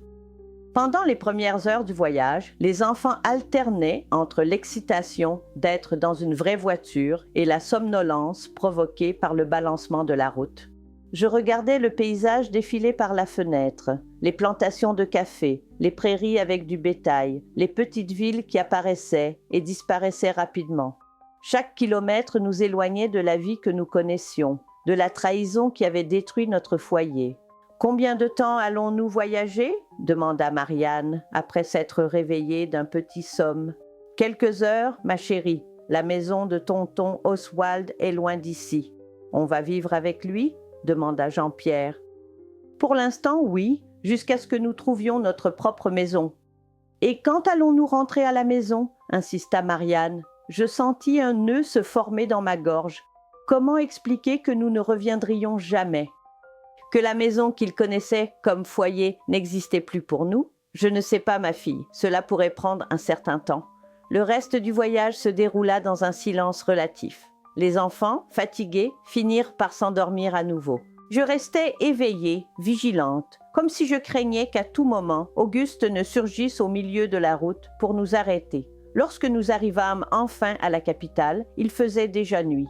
Pendant les premières heures du voyage, les enfants alternaient entre l'excitation d'être dans une vraie voiture et la somnolence provoquée par le balancement de la route. Je regardais le paysage défiler par la fenêtre, les plantations de café, les prairies avec du bétail, les petites villes qui apparaissaient et disparaissaient rapidement. Chaque kilomètre nous éloignait de la vie que nous connaissions, de la trahison qui avait détruit notre foyer. « Combien de temps allons-nous voyager ?» demanda Marianne, après s'être réveillée d'un petit somme. « Quelques heures, ma chérie. La maison de tonton Oswald est loin d'ici. On va vivre avec lui ? demanda Jean-Pierre. Pour l'instant, oui, jusqu'à ce que nous trouvions notre propre maison. Et quand allons-nous rentrer à la maison? Insista Marianne. Je sentis un nœud se former dans ma gorge. Comment expliquer que nous ne reviendrions jamais? Que la maison qu'ils connaissaient comme foyer n'existait plus pour nous? Je ne sais pas, ma fille, cela pourrait prendre un certain temps. Le reste du voyage se déroula dans un silence relatif. Les enfants, fatigués, finirent par s'endormir à nouveau. Je restais éveillée, vigilante, comme si je craignais qu'à tout moment, Auguste ne surgisse au milieu de la route pour nous arrêter. Lorsque nous arrivâmes enfin à la capitale, il faisait déjà nuit.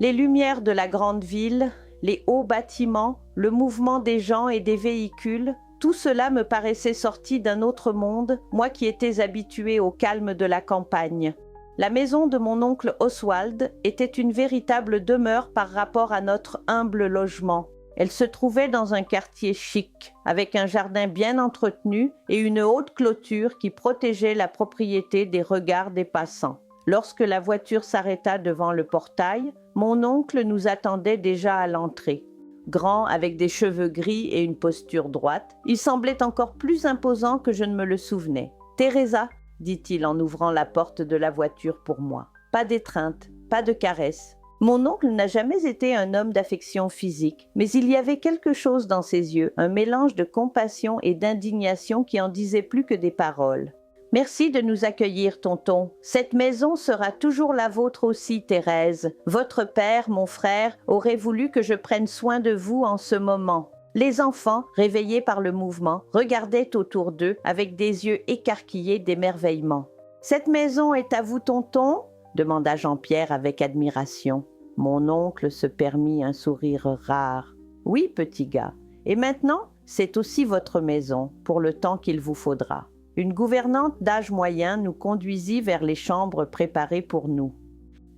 Les lumières de la grande ville, les hauts bâtiments, le mouvement des gens et des véhicules, tout cela me paraissait sorti d'un autre monde, moi qui étais habituée au calme de la campagne. La maison de mon oncle Oswald était une véritable demeure par rapport à notre humble logement. Elle se trouvait dans un quartier chic, avec un jardin bien entretenu et une haute clôture qui protégeait la propriété des regards des passants. Lorsque la voiture s'arrêta devant le portail, mon oncle nous attendait déjà à l'entrée. Grand, avec des cheveux gris et une posture droite, il semblait encore plus imposant que je ne me le souvenais. « Teresa » dit-il en ouvrant la porte de la voiture pour moi. Pas d'étreinte, pas de caresse. Mon oncle n'a jamais été un homme d'affection physique, mais il y avait quelque chose dans ses yeux, un mélange de compassion et d'indignation qui en disait plus que des paroles. « Merci de nous accueillir, tonton. Cette maison sera toujours la vôtre aussi, Thérèse. Votre père, mon frère, aurait voulu que je prenne soin de vous en ce moment. » Les enfants, réveillés par le mouvement, regardaient autour d'eux avec des yeux écarquillés d'émerveillement. « Cette maison est à vous, tonton ?» demanda Jean-Pierre avec admiration. Mon oncle se permit un sourire rare. « Oui, petit gars. Et maintenant, c'est aussi votre maison, pour le temps qu'il vous faudra. » Une gouvernante d'âge moyen nous conduisit vers les chambres préparées pour nous.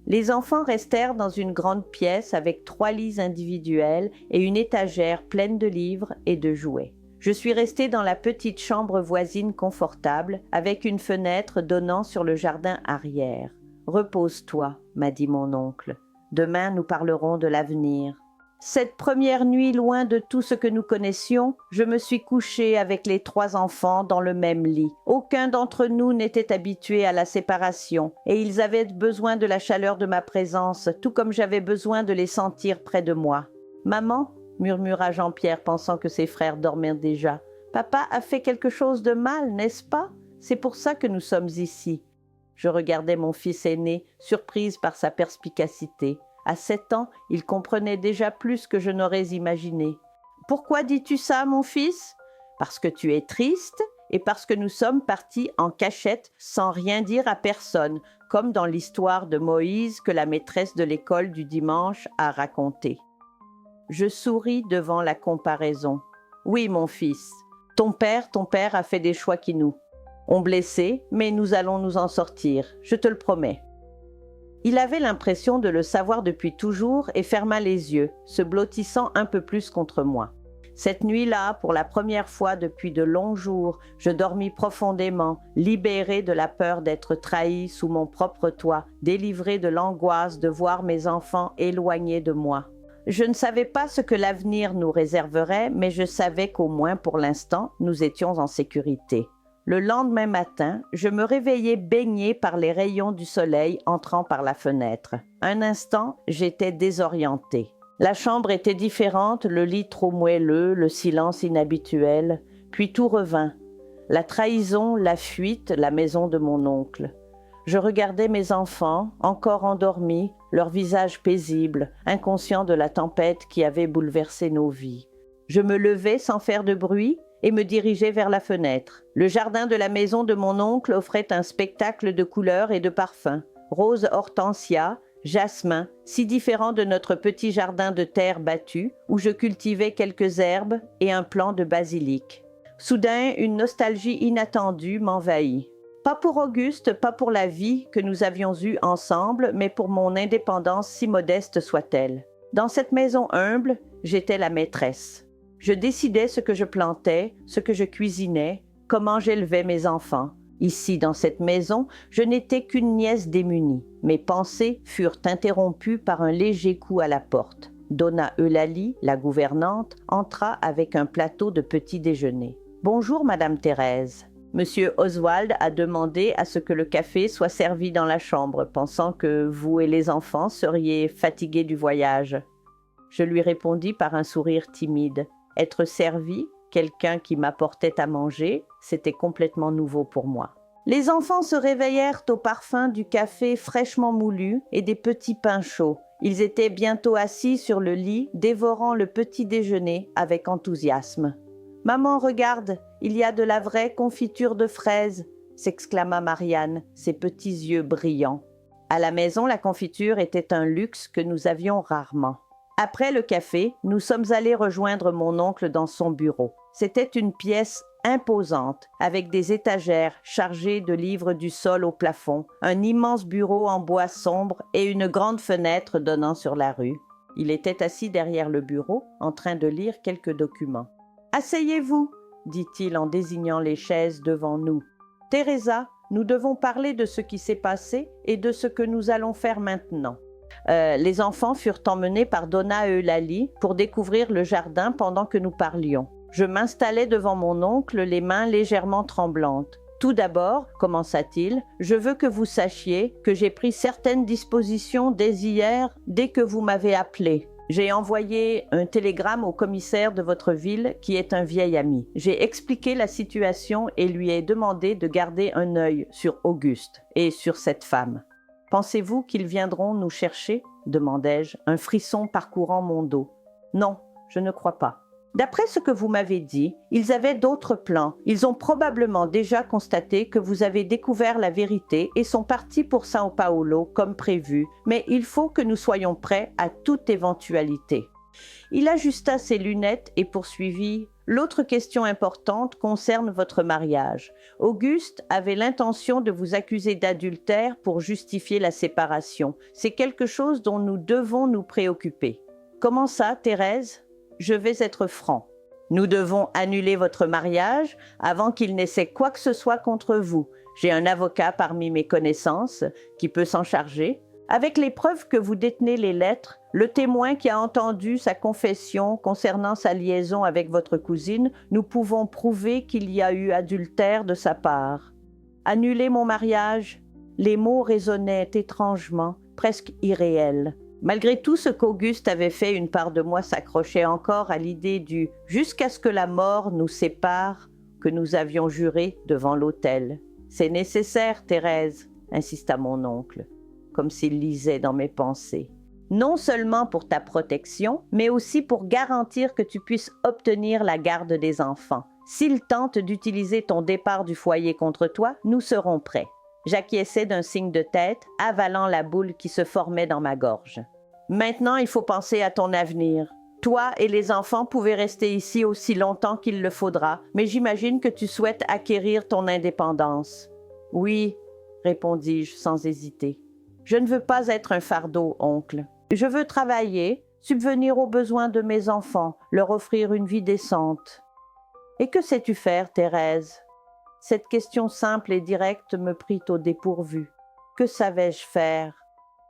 Les enfants restèrent dans une grande pièce avec 3 lits individuels et une étagère pleine de livres et de jouets. Je suis restée dans la petite chambre voisine confortable avec une fenêtre donnant sur le jardin arrière. « Repose-toi, » m'a dit mon oncle. « Demain, nous parlerons de l'avenir. » Cette première nuit, loin de tout ce que nous connaissions, je me suis couchée avec les 3 enfants dans le même lit. Aucun d'entre nous n'était habitué à la séparation, et ils avaient besoin de la chaleur de ma présence, tout comme j'avais besoin de les sentir près de moi. « Maman » murmura Jean-Pierre, pensant que ses frères dormaient déjà. « Papa a fait quelque chose de mal, n'est-ce pas? C'est pour ça que nous sommes ici. » Je regardais mon fils aîné, surprise par sa perspicacité. À 7 ans, il comprenait déjà plus que je n'aurais imaginé. « Pourquoi dis-tu ça, mon fils? »« Parce que tu es triste et parce que nous sommes partis en cachette sans rien dire à personne, comme dans l'histoire de Moïse que la maîtresse de l'école du dimanche a racontée. » Je souris devant la comparaison. « Oui, mon fils, ton père a fait des choix qui nous ont blessés, mais nous allons nous en sortir, je te le promets. » Il avait l'impression de le savoir depuis toujours et ferma les yeux, se blottissant un peu plus contre moi. Cette nuit-là, pour la première fois depuis de longs jours, je dormis profondément, libérée de la peur d'être trahie sous mon propre toit, délivrée de l'angoisse de voir mes enfants éloignés de moi. Je ne savais pas ce que l'avenir nous réserverait, mais je savais qu'au moins pour l'instant, nous étions en sécurité. Le lendemain matin, je me réveillai baignée par les rayons du soleil entrant par la fenêtre. Un instant, j'étais désorientée. La chambre était différente, le lit trop moelleux, le silence inhabituel, puis tout revint. La trahison, la fuite, la maison de mon oncle. Je regardais mes enfants, encore endormis, leurs visages paisibles, inconscients de la tempête qui avait bouleversé nos vies. Je me levai sans faire de bruit et me dirigeai vers la fenêtre. Le jardin de la maison de mon oncle offrait un spectacle de couleurs et de parfums. Rose hortensia, jasmin, si différent de notre petit jardin de terre battue, où je cultivais quelques herbes et un plant de basilic. Soudain, une nostalgie inattendue m'envahit. Pas pour Auguste, pas pour la vie que nous avions eue ensemble, mais pour mon indépendance si modeste soit-elle. Dans cette maison humble, j'étais la maîtresse. Je décidais ce que je plantais, ce que je cuisinais, comment j'élevais mes enfants. Ici, dans cette maison, je n'étais qu'une nièce démunie. Mes pensées furent interrompues par un léger coup à la porte. Donna Eulalie, la gouvernante, entra avec un plateau de petit déjeuner. « Bonjour, Madame Thérèse. Monsieur Oswald a demandé à ce que le café soit servi dans la chambre, pensant que vous et les enfants seriez fatigués du voyage. » Je lui répondis par un sourire timide. Être servi, quelqu'un qui m'apportait à manger, c'était complètement nouveau pour moi. Les enfants se réveillèrent au parfum du café fraîchement moulu et des petits pains chauds. Ils étaient bientôt assis sur le lit, dévorant le petit déjeuner avec enthousiasme. « Maman, regarde, il y a de la vraie confiture de fraises !» s'exclama Marianne, ses petits yeux brillants. À la maison, la confiture était un luxe que nous avions rarement. Après le café, nous sommes allés rejoindre mon oncle dans son bureau. C'était une pièce imposante, avec des étagères chargées de livres du sol au plafond, un immense bureau en bois sombre et une grande fenêtre donnant sur la rue. Il était assis derrière le bureau, en train de lire quelques documents. « Asseyez-vous, » dit-il en désignant les chaises devant nous. « Teresa, nous devons parler de ce qui s'est passé et de ce que nous allons faire maintenant. » Les enfants furent emmenés par Donna Eulalie pour découvrir le jardin pendant que nous parlions. Je m'installai devant mon oncle, les mains légèrement tremblantes. « Tout d'abord, commença-t-il, je veux que vous sachiez que j'ai pris certaines dispositions dès hier, dès que vous m'avez appelé. J'ai envoyé un télégramme au commissaire de votre ville, qui est un vieil ami. J'ai expliqué la situation et lui ai demandé de garder un œil sur Auguste et sur cette femme. « Pensez-vous qu'ils viendront nous chercher ?» demandai-je, un frisson parcourant mon dos. « Non, je ne crois pas. » D'après ce que vous m'avez dit, ils avaient d'autres plans. Ils ont probablement déjà constaté que vous avez découvert la vérité et sont partis pour São Paulo comme prévu, mais il faut que nous soyons prêts à toute éventualité. Il ajusta ses lunettes et poursuivit. L'autre question importante concerne votre mariage. Auguste avait l'intention de vous accuser d'adultère pour justifier la séparation. C'est quelque chose dont nous devons nous préoccuper. Comment ça, Thérèse ? Je vais être franc. Nous devons annuler votre mariage avant qu'il n'essaie quoi que ce soit contre vous. J'ai un avocat parmi mes connaissances qui peut s'en charger. Avec les preuves que vous détenez les lettres, le témoin qui a entendu sa confession concernant sa liaison avec votre cousine, nous pouvons prouver qu'il y a eu adultère de sa part. Annuler mon mariage? Les mots résonnaient étrangement, presque irréels. Malgré tout ce qu'Auguste avait fait, une part de moi s'accrochait encore à l'idée du « jusqu'à ce que la mort nous sépare » que nous avions juré devant l'autel. « C'est nécessaire, Thérèse » insista mon oncle, comme s'il lisait dans mes pensées. « Non seulement pour ta protection, mais aussi pour garantir que tu puisses obtenir la garde des enfants. S'ils tentent d'utiliser ton départ du foyer contre toi, nous serons prêts. » J'acquiesçai d'un signe de tête, avalant la boule qui se formait dans ma gorge. « Maintenant, il faut penser à ton avenir. Toi et les enfants pouvez rester ici aussi longtemps qu'il le faudra, mais j'imagine que tu souhaites acquérir ton indépendance. »« Oui, » répondis-je sans hésiter. « Je ne veux pas être un fardeau, oncle. Je veux travailler, subvenir aux besoins de mes enfants, leur offrir une vie décente. »« Et que sais-tu faire, Thérèse ?» Cette question simple et directe me prit au dépourvu. Que savais-je faire?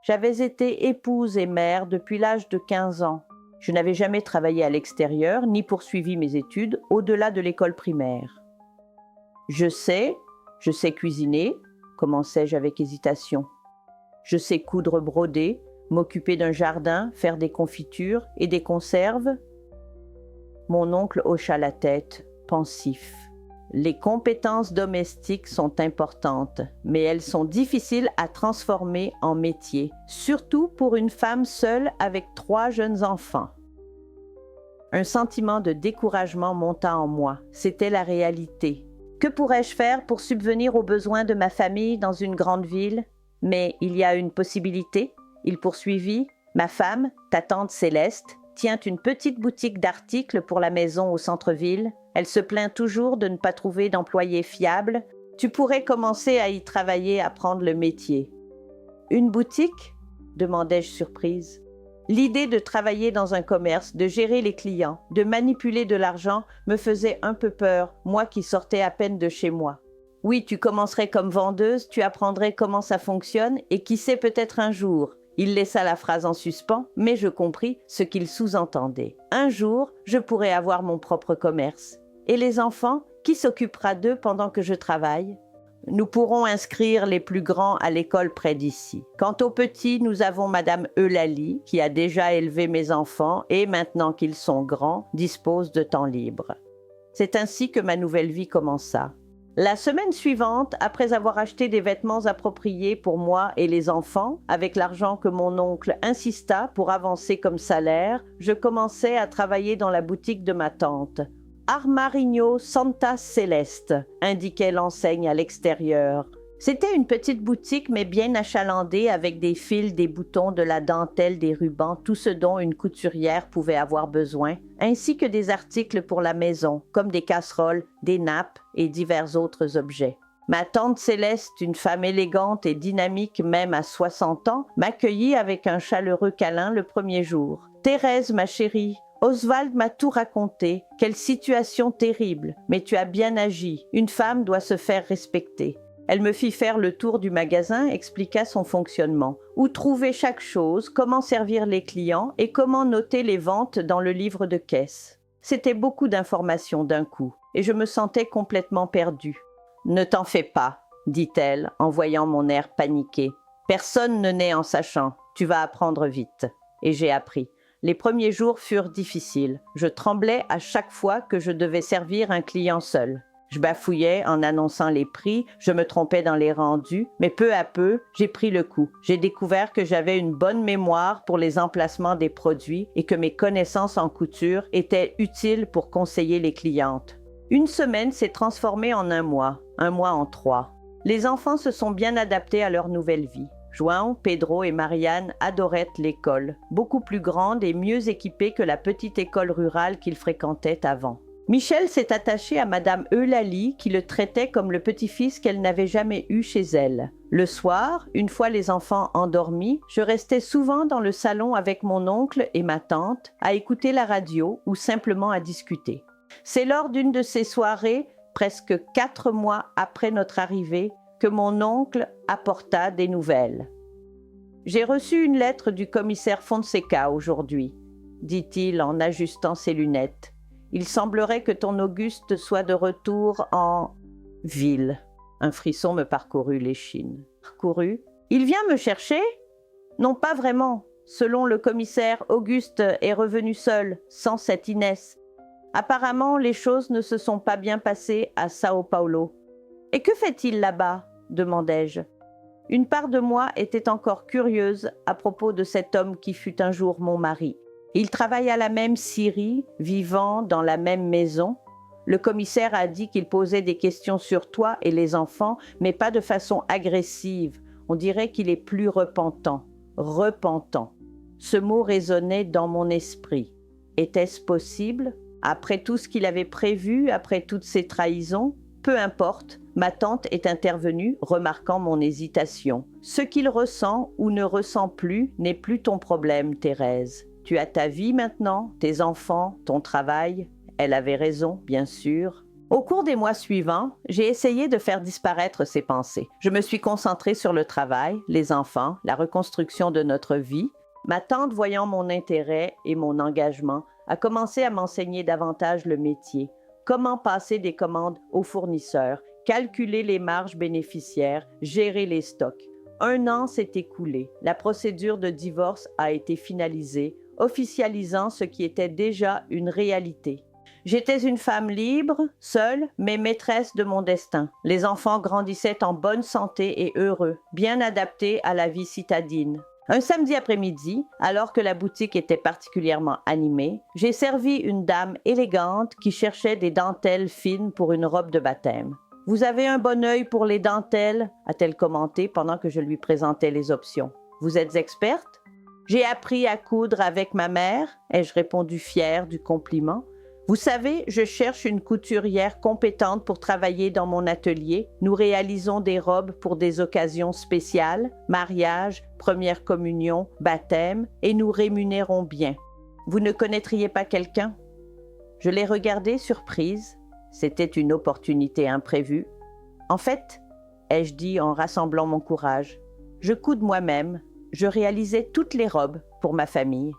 J'avais été épouse et mère depuis l'âge de 15 ans. Je n'avais jamais travaillé à l'extérieur, ni poursuivi mes études au-delà de l'école primaire. Je sais cuisiner, commençai-je avec hésitation. Je sais coudre broder, m'occuper d'un jardin, faire des confitures et des conserves. Mon oncle hocha la tête, pensif. Les compétences domestiques sont importantes, mais elles sont difficiles à transformer en métier, surtout pour une femme seule avec 3 jeunes enfants. Un sentiment de découragement monta en moi. C'était la réalité. Que pourrais-je faire pour subvenir aux besoins de ma famille dans une grande ville? Mais il y a une possibilité, il poursuivit. Ma femme, ta tante Céleste, tient une petite boutique d'articles pour la maison au centre-ville. Elle se plaint toujours de ne pas trouver d'employés fiables. Tu pourrais commencer à y travailler, apprendre le métier. « Une boutique ?» demandai-je surprise. L'idée de travailler dans un commerce, de gérer les clients, de manipuler de l'argent me faisait un peu peur, moi qui sortais à peine de chez moi. Oui, tu commencerais comme vendeuse, tu apprendrais comment ça fonctionne et qui sait peut-être un jour, Il laissa la phrase en suspens, mais je compris ce qu'il sous-entendait. Un jour, je pourrai avoir mon propre commerce. Et les enfants, qui s'occupera d'eux pendant que je travaille? Nous pourrons inscrire les plus grands à l'école près d'ici. Quant aux petits, nous avons Madame Eulalie, qui a déjà élevé mes enfants et, maintenant qu'ils sont grands, dispose de temps libre. C'est ainsi que ma nouvelle vie commença. La semaine suivante, après avoir acheté des vêtements appropriés pour moi et les enfants, avec l'argent que mon oncle insista pour avancer comme salaire, je commençai à travailler dans la boutique de ma tante. Armarigno Santa Celeste, indiquait l'enseigne à l'extérieur. C'était une petite boutique mais bien achalandée avec des fils, des boutons, de la dentelle, des rubans, tout ce dont une couturière pouvait avoir besoin, ainsi que des articles pour la maison, comme des casseroles, des nappes et divers autres objets. Ma tante Céleste, une femme élégante et dynamique même à 60 ans, m'accueillit avec un chaleureux câlin le premier jour. « Thérèse, ma chérie, Oswald m'a tout raconté. Quelle situation terrible, mais tu as bien agi. Une femme doit se faire respecter. » Elle me fit faire le tour du magasin, expliqua son fonctionnement, où trouver chaque chose, comment servir les clients et comment noter les ventes dans le livre de caisse. C'était beaucoup d'informations d'un coup, et je me sentais complètement perdue. « Ne t'en fais pas, dit-elle, en voyant mon air paniqué. Personne ne naît en sachant, tu vas apprendre vite. » Et j'ai appris. Les premiers jours furent difficiles. Je tremblais à chaque fois que je devais servir un client seul. Je bafouillais en annonçant les prix, je me trompais dans les rendus, mais peu à peu, j'ai pris le coup. J'ai découvert que j'avais une bonne mémoire pour les emplacements des produits et que mes connaissances en couture étaient utiles pour conseiller les clientes. Une semaine s'est transformée en un mois en 3. Les enfants se sont bien adaptés à leur nouvelle vie. João, Pedro et Marianne adoraient l'école, beaucoup plus grande et mieux équipée que la petite école rurale qu'ils fréquentaient avant. Michel s'est attaché à Madame Eulalie qui le traitait comme le petit-fils qu'elle n'avait jamais eu chez elle. Le soir, une fois les enfants endormis, je restais souvent dans le salon avec mon oncle et ma tante à écouter la radio ou simplement à discuter. C'est lors d'une de ces soirées, presque 4 mois après notre arrivée, que mon oncle apporta des nouvelles. « J'ai reçu une lettre du commissaire Fonseca aujourd'hui, dit-il en ajustant ses lunettes. Il semblerait que ton Auguste soit de retour en ville. » Un frisson me parcourut l'échine. Parcourut. « Il vient me chercher ? » ?»« Non, pas vraiment. Selon le commissaire, Auguste est revenu seul, sans cette Inès. Apparemment, les choses ne se sont pas bien passées à Sao Paulo. »« Et que fait-il là-bas ?» demandai-je. Une part de moi était encore curieuse à propos de cet homme qui fut un jour mon mari. Il travaille à la même scierie, vivant dans la même maison. Le commissaire a dit qu'il posait des questions sur toi et les enfants, mais pas de façon agressive. On dirait qu'il est plus repentant. Repentant. Ce mot résonnait dans mon esprit. Était-ce possible? Après tout ce qu'il avait prévu, après toutes ces trahisons? Peu importe, ma tante est intervenue, remarquant mon hésitation. Ce qu'il ressent ou ne ressent plus n'est plus ton problème, Thérèse. Tu as ta vie maintenant, tes enfants, ton travail. Elle avait raison, bien sûr. Au cours des mois suivants, j'ai essayé de faire disparaître ces pensées. Je me suis concentrée sur le travail, les enfants, la reconstruction de notre vie. Ma tante, voyant mon intérêt et mon engagement, a commencé à m'enseigner davantage le métier. Comment passer des commandes aux fournisseurs, calculer les marges bénéficiaires, gérer les stocks. 1 an s'est écoulé. La procédure de divorce a été finalisée, officialisant ce qui était déjà une réalité. J'étais une femme libre, seule, mais maîtresse de mon destin. Les enfants grandissaient en bonne santé et heureux, bien adaptés à la vie citadine. Un samedi après-midi, alors que la boutique était particulièrement animée, j'ai servi une dame élégante qui cherchait des dentelles fines pour une robe de baptême. « Vous avez un bon œil pour les dentelles ?» a-t-elle commenté pendant que je lui présentais les options. « Vous êtes experte ?» J'ai appris à coudre avec ma mère, ai-je répondu fière du compliment. Vous savez, je cherche une couturière compétente pour travailler dans mon atelier. Nous réalisons des robes pour des occasions spéciales, mariage, première communion, baptême, et nous rémunérons bien. Vous ne connaîtriez pas quelqu'un? Je l'ai regardée surprise. C'était une opportunité imprévue. En fait, ai-je dit en rassemblant mon courage, je coude moi-même. Je réalisais toutes les robes pour ma famille.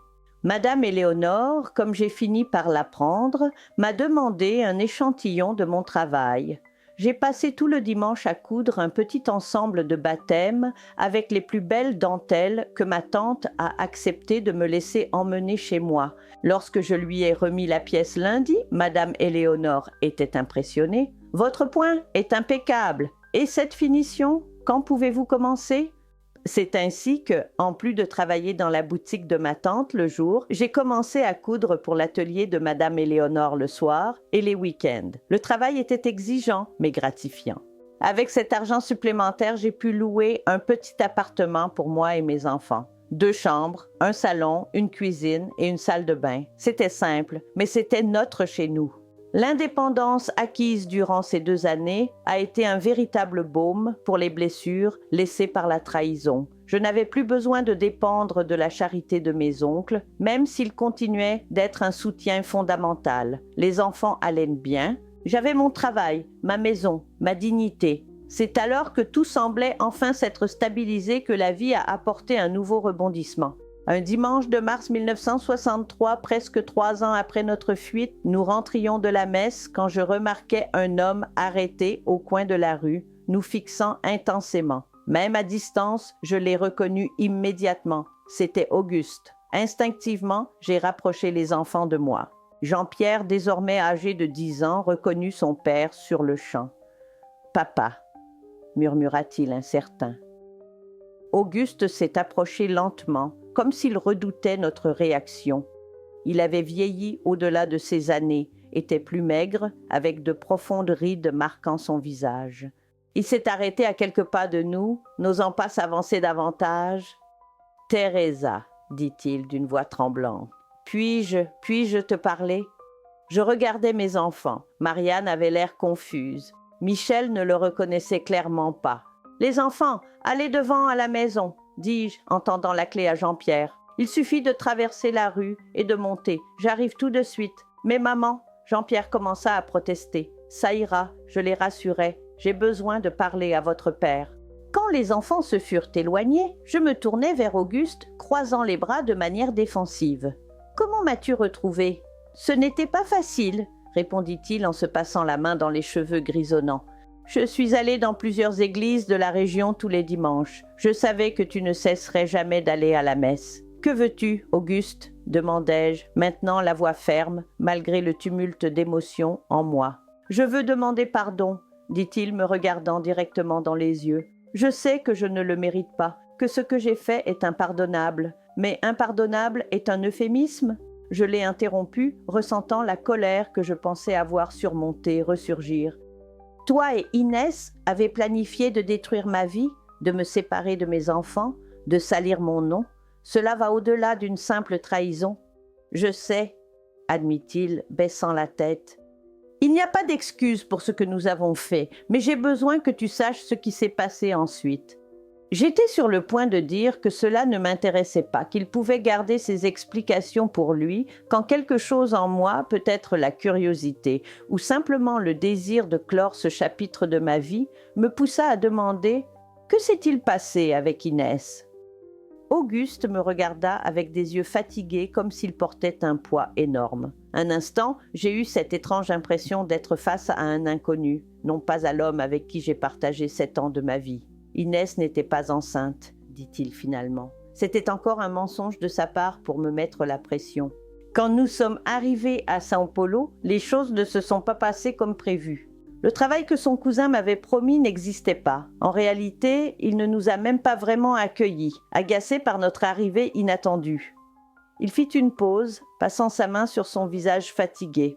Madame Éléonore, comme j'ai fini par l'apprendre, m'a demandé un échantillon de mon travail. J'ai passé tout le dimanche à coudre un petit ensemble de baptême avec les plus belles dentelles que ma tante a accepté de me laisser emmener chez moi. Lorsque je lui ai remis la pièce lundi, Madame Éléonore était impressionnée. « Votre point est impeccable. Et cette finition, quand pouvez-vous commencer ?» C'est ainsi que, en plus de travailler dans la boutique de ma tante le jour, j'ai commencé à coudre pour l'atelier de Madame Éléonore le soir et les week-ends. Le travail était exigeant, mais gratifiant. Avec cet argent supplémentaire, j'ai pu louer un petit appartement pour moi et mes enfants. 2 chambres, un salon, une cuisine et une salle de bain. C'était simple, mais c'était notre chez nous. L'indépendance acquise durant ces 2 années a été un véritable baume pour les blessures laissées par la trahison. Je n'avais plus besoin de dépendre de la charité de mes oncles, même s'ils continuaient d'être un soutien fondamental. Les enfants allaient bien. J'avais mon travail, ma maison, ma dignité. C'est alors que tout semblait enfin s'être stabilisé que la vie a apporté un nouveau rebondissement. Un dimanche de mars 1963, presque 3 ans après notre fuite, nous rentrions de la messe quand je remarquai un homme arrêté au coin de la rue, nous fixant intensément. Même à distance, je l'ai reconnu immédiatement. C'était Auguste. Instinctivement, j'ai rapproché les enfants de moi. Jean-Pierre, désormais âgé de 10 ans, reconnut son père sur le champ. « Papa », murmura-t-il incertain. Auguste s'est approché lentement, comme s'il redoutait notre réaction. Il avait vieilli au-delà de ses années, était plus maigre, avec de profondes rides marquant son visage. Il s'est arrêté à quelques pas de nous, n'osant pas s'avancer davantage. « Teresa, dit-il d'une voix tremblante, puis-je te parler ?» Je regardais mes enfants. Marianne avait l'air confuse. Michel ne le reconnaissait clairement pas. « Les enfants, allez devant à la maison !» dis-je en tendant la clé à Jean-Pierre. « Il suffit de traverser la rue et de monter. J'arrive tout de suite. »« Mais maman !» Jean-Pierre commença à protester. « Ça ira, je les rassurai. J'ai besoin de parler à votre père. » Quand les enfants se furent éloignés, je me tournai vers Auguste, croisant les bras de manière défensive. « Comment m'as-tu retrouvé ?»« Ce n'était pas facile, » répondit-il en se passant la main dans les cheveux grisonnants. Je suis allé dans plusieurs églises de la région tous les dimanches. Je savais que tu ne cesserais jamais d'aller à la messe. « Que veux-tu, Auguste ?» demandai-je, maintenant la voix ferme, malgré le tumulte d'émotions en moi. « Je veux demander pardon, » dit-il me regardant directement dans les yeux. « Je sais que je ne le mérite pas, que ce que j'ai fait est impardonnable. Mais impardonnable est un euphémisme ?» Je l'ai interrompu, ressentant la colère que je pensais avoir surmontée ressurgir. Toi et Inès avez planifié de détruire ma vie, de me séparer de mes enfants, de salir mon nom. Cela va au-delà d'une simple trahison. Je sais, admit-il, baissant la tête. Il n'y a pas d'excuse pour ce que nous avons fait, mais j'ai besoin que tu saches ce qui s'est passé ensuite. J'étais sur le point de dire que cela ne m'intéressait pas, qu'il pouvait garder ses explications pour lui, quand quelque chose en moi, peut-être la curiosité, ou simplement le désir de clore ce chapitre de ma vie, me poussa à demander « Que s'est-il passé avec Inès ?» Auguste me regarda avec des yeux fatigués comme s'il portait un poids énorme. Un instant, j'ai eu cette étrange impression d'être face à un inconnu, non pas à l'homme avec qui j'ai partagé 7 ans de ma vie. Inès n'était pas enceinte, dit-il finalement. C'était encore un mensonge de sa part pour me mettre la pression. Quand nous sommes arrivés à São Paulo, les choses ne se sont pas passées comme prévu. Le travail que son cousin m'avait promis n'existait pas. En réalité, il ne nous a même pas vraiment accueillis, agacé par notre arrivée inattendue. Il fit une pause, passant sa main sur son visage fatigué.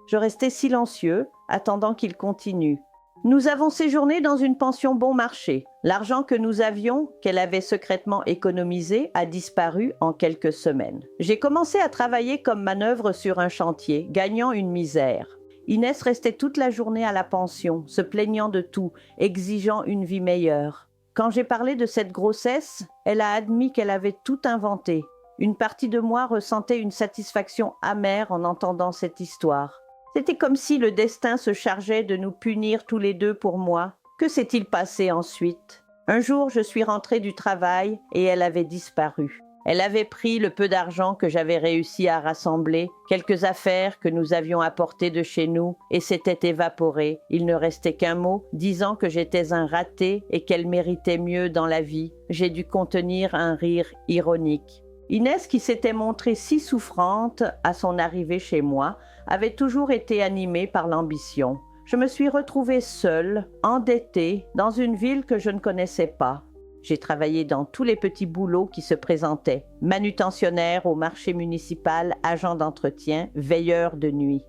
Je restai silencieux, attendant qu'il continue. Nous avons séjourné dans une pension bon marché. L'argent que nous avions, qu'elle avait secrètement économisé, a disparu en quelques semaines. J'ai commencé à travailler comme manœuvre sur un chantier, gagnant une misère. Inès restait toute la journée à la pension, se plaignant de tout, exigeant une vie meilleure. Quand j'ai parlé de cette grossesse, elle a admis qu'elle avait tout inventé. Une partie de moi ressentait une satisfaction amère en entendant cette histoire. C'était comme si le destin se chargeait de nous punir tous les deux pour moi. Que s'est-il passé ensuite ? Un jour, je suis rentrée du travail et elle avait disparu. Elle avait pris le peu d'argent que j'avais réussi à rassembler, quelques affaires que nous avions apportées de chez nous et s'était évaporée. Il ne restait qu'un mot, disant que j'étais un raté et qu'elle méritait mieux dans la vie. J'ai dû contenir un rire ironique. Inès, qui s'était montrée si souffrante à son arrivée chez moi, avait toujours été animée par l'ambition. Je me suis retrouvée seule, endettée, dans une ville que je ne connaissais pas. J'ai travaillé dans tous les petits boulots qui se présentaient. Manutentionnaire au marché municipal, agent d'entretien, veilleur de nuit.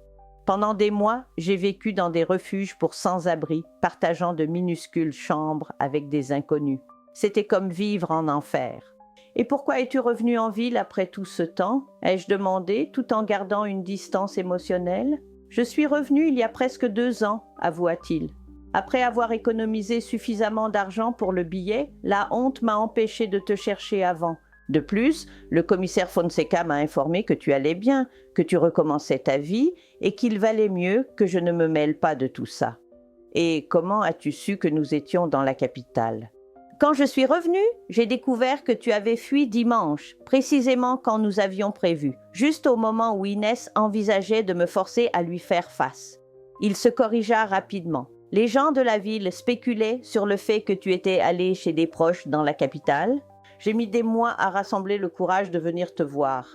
Pendant des mois, j'ai vécu dans des refuges pour sans-abri, partageant de minuscules chambres avec des inconnus. C'était comme vivre en enfer. « Et pourquoi es-tu revenue en ville après tout ce temps ?» ai-je demandé, tout en gardant une distance émotionnelle. « Je suis revenue il y a presque 2 ans, avoua-t-il. Après avoir économisé suffisamment d'argent pour le billet, la honte m'a empêché de te chercher avant. De plus, le commissaire Fonseca m'a informé que tu allais bien, que tu recommençais ta vie et qu'il valait mieux que je ne me mêle pas de tout ça. Et comment as-tu su que nous étions dans la capitale ? Quand je suis revenue, j'ai découvert que tu avais fui dimanche, précisément quand nous avions prévu, juste au moment où Inès envisageait de me forcer à lui faire face. Il se corrigea rapidement. Les gens de la ville spéculaient sur le fait que tu étais allé chez des proches dans la capitale. J'ai mis des mois à rassembler le courage de venir te voir.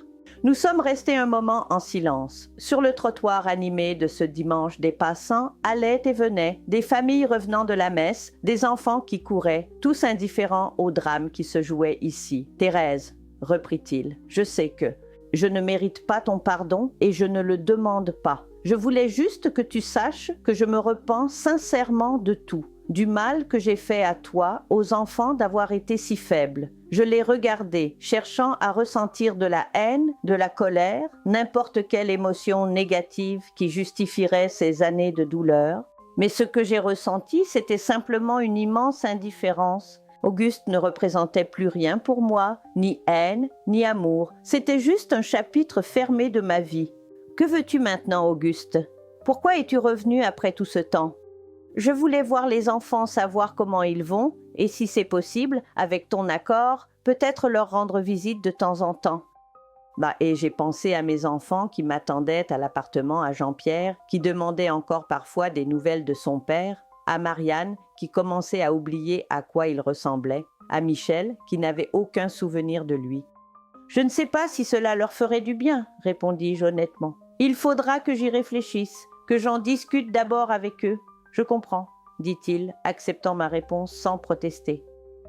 Nous sommes restés un moment en silence. Sur le trottoir animé de ce dimanche, des passants allaient et venaient, des familles revenant de la messe, des enfants qui couraient, tous indifférents au drame qui se jouait ici. « Thérèse, reprit-il, je sais que je ne mérite pas ton pardon et je ne le demande pas. Je voulais juste que tu saches que je me repens sincèrement de tout, du mal que j'ai fait à toi, aux enfants d'avoir été si faibles. Je les regardais, cherchant à ressentir de la haine, de la colère, n'importe quelle émotion négative qui justifierait ces années de douleur. Mais ce que j'ai ressenti, c'était simplement une immense indifférence. Auguste ne représentait plus rien pour moi, ni haine, ni amour. C'était juste un chapitre fermé de ma vie. Que veux-tu maintenant, Auguste? Pourquoi es-tu revenu après tout ce temps? Je voulais voir les enfants, savoir comment ils vont, et si c'est possible, avec ton accord, peut-être leur rendre visite de temps en temps. Et j'ai pensé à mes enfants qui m'attendaient à l'appartement à Jean-Pierre, qui demandait encore parfois des nouvelles de son père, à Marianne, qui commençait à oublier à quoi il ressemblait, à Michel, qui n'avait aucun souvenir de lui. « Je ne sais pas si cela leur ferait du bien, » répondis-je honnêtement. « Il faudra que j'y réfléchisse, que j'en discute d'abord avec eux. Je comprends, » dit-il, acceptant ma réponse sans protester.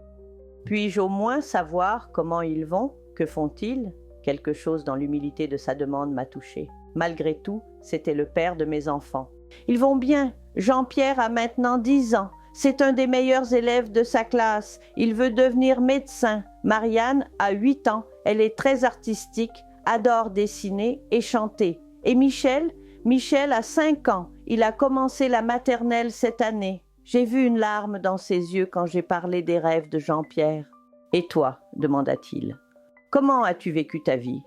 « Puis-je au moins savoir comment ils vont? Que font-ils » Quelque chose dans l'humilité de sa demande m'a touchée. Malgré tout, c'était le père de mes enfants. « Ils vont bien. Jean-Pierre a maintenant 10 ans. C'est un des meilleurs élèves de sa classe. Il veut devenir médecin. Marianne a 8 ans. Elle est très artistique, adore dessiner et chanter. Et Michel a 5 ans. Il a commencé la maternelle cette année. J'ai vu une larme dans ses yeux quand j'ai parlé des rêves de Jean-Pierre. « Et toi ?» demanda-t-il. « Comment as-tu vécu ta vie ?»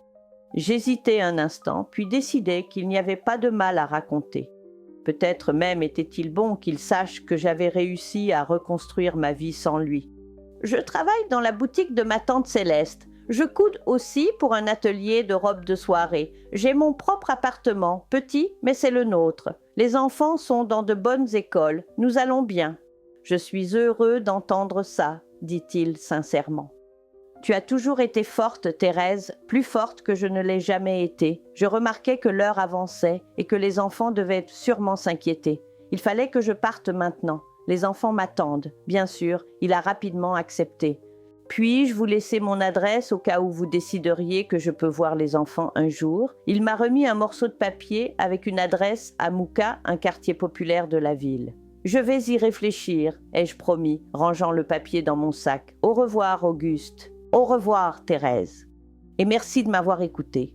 J'hésitai un instant, puis décidai qu'il n'y avait pas de mal à raconter. Peut-être même était-il bon qu'il sache que j'avais réussi à reconstruire ma vie sans lui. Je travaille dans la boutique de ma tante Céleste. Je coude aussi pour un atelier de robes de soirée. J'ai mon propre appartement, petit, mais c'est le nôtre. Les enfants sont dans de bonnes écoles. Nous allons bien. Je suis heureux d'entendre ça, dit-il sincèrement. Tu as toujours été forte, Thérèse, plus forte que je ne l'ai jamais été. Je remarquais que l'heure avançait et que les enfants devaient sûrement s'inquiéter. Il fallait que je parte maintenant. Les enfants m'attendent. Bien sûr, il a rapidement accepté. Puis-je vous laisser mon adresse au cas où vous décideriez que je peux voir les enfants un jour? Il m'a remis un morceau de papier avec une adresse à Mouka, un quartier populaire de la ville. Je vais y réfléchir, ai-je promis, rangeant le papier dans mon sac. Au revoir, Auguste. Au revoir, Thérèse. Et merci de m'avoir écoutée.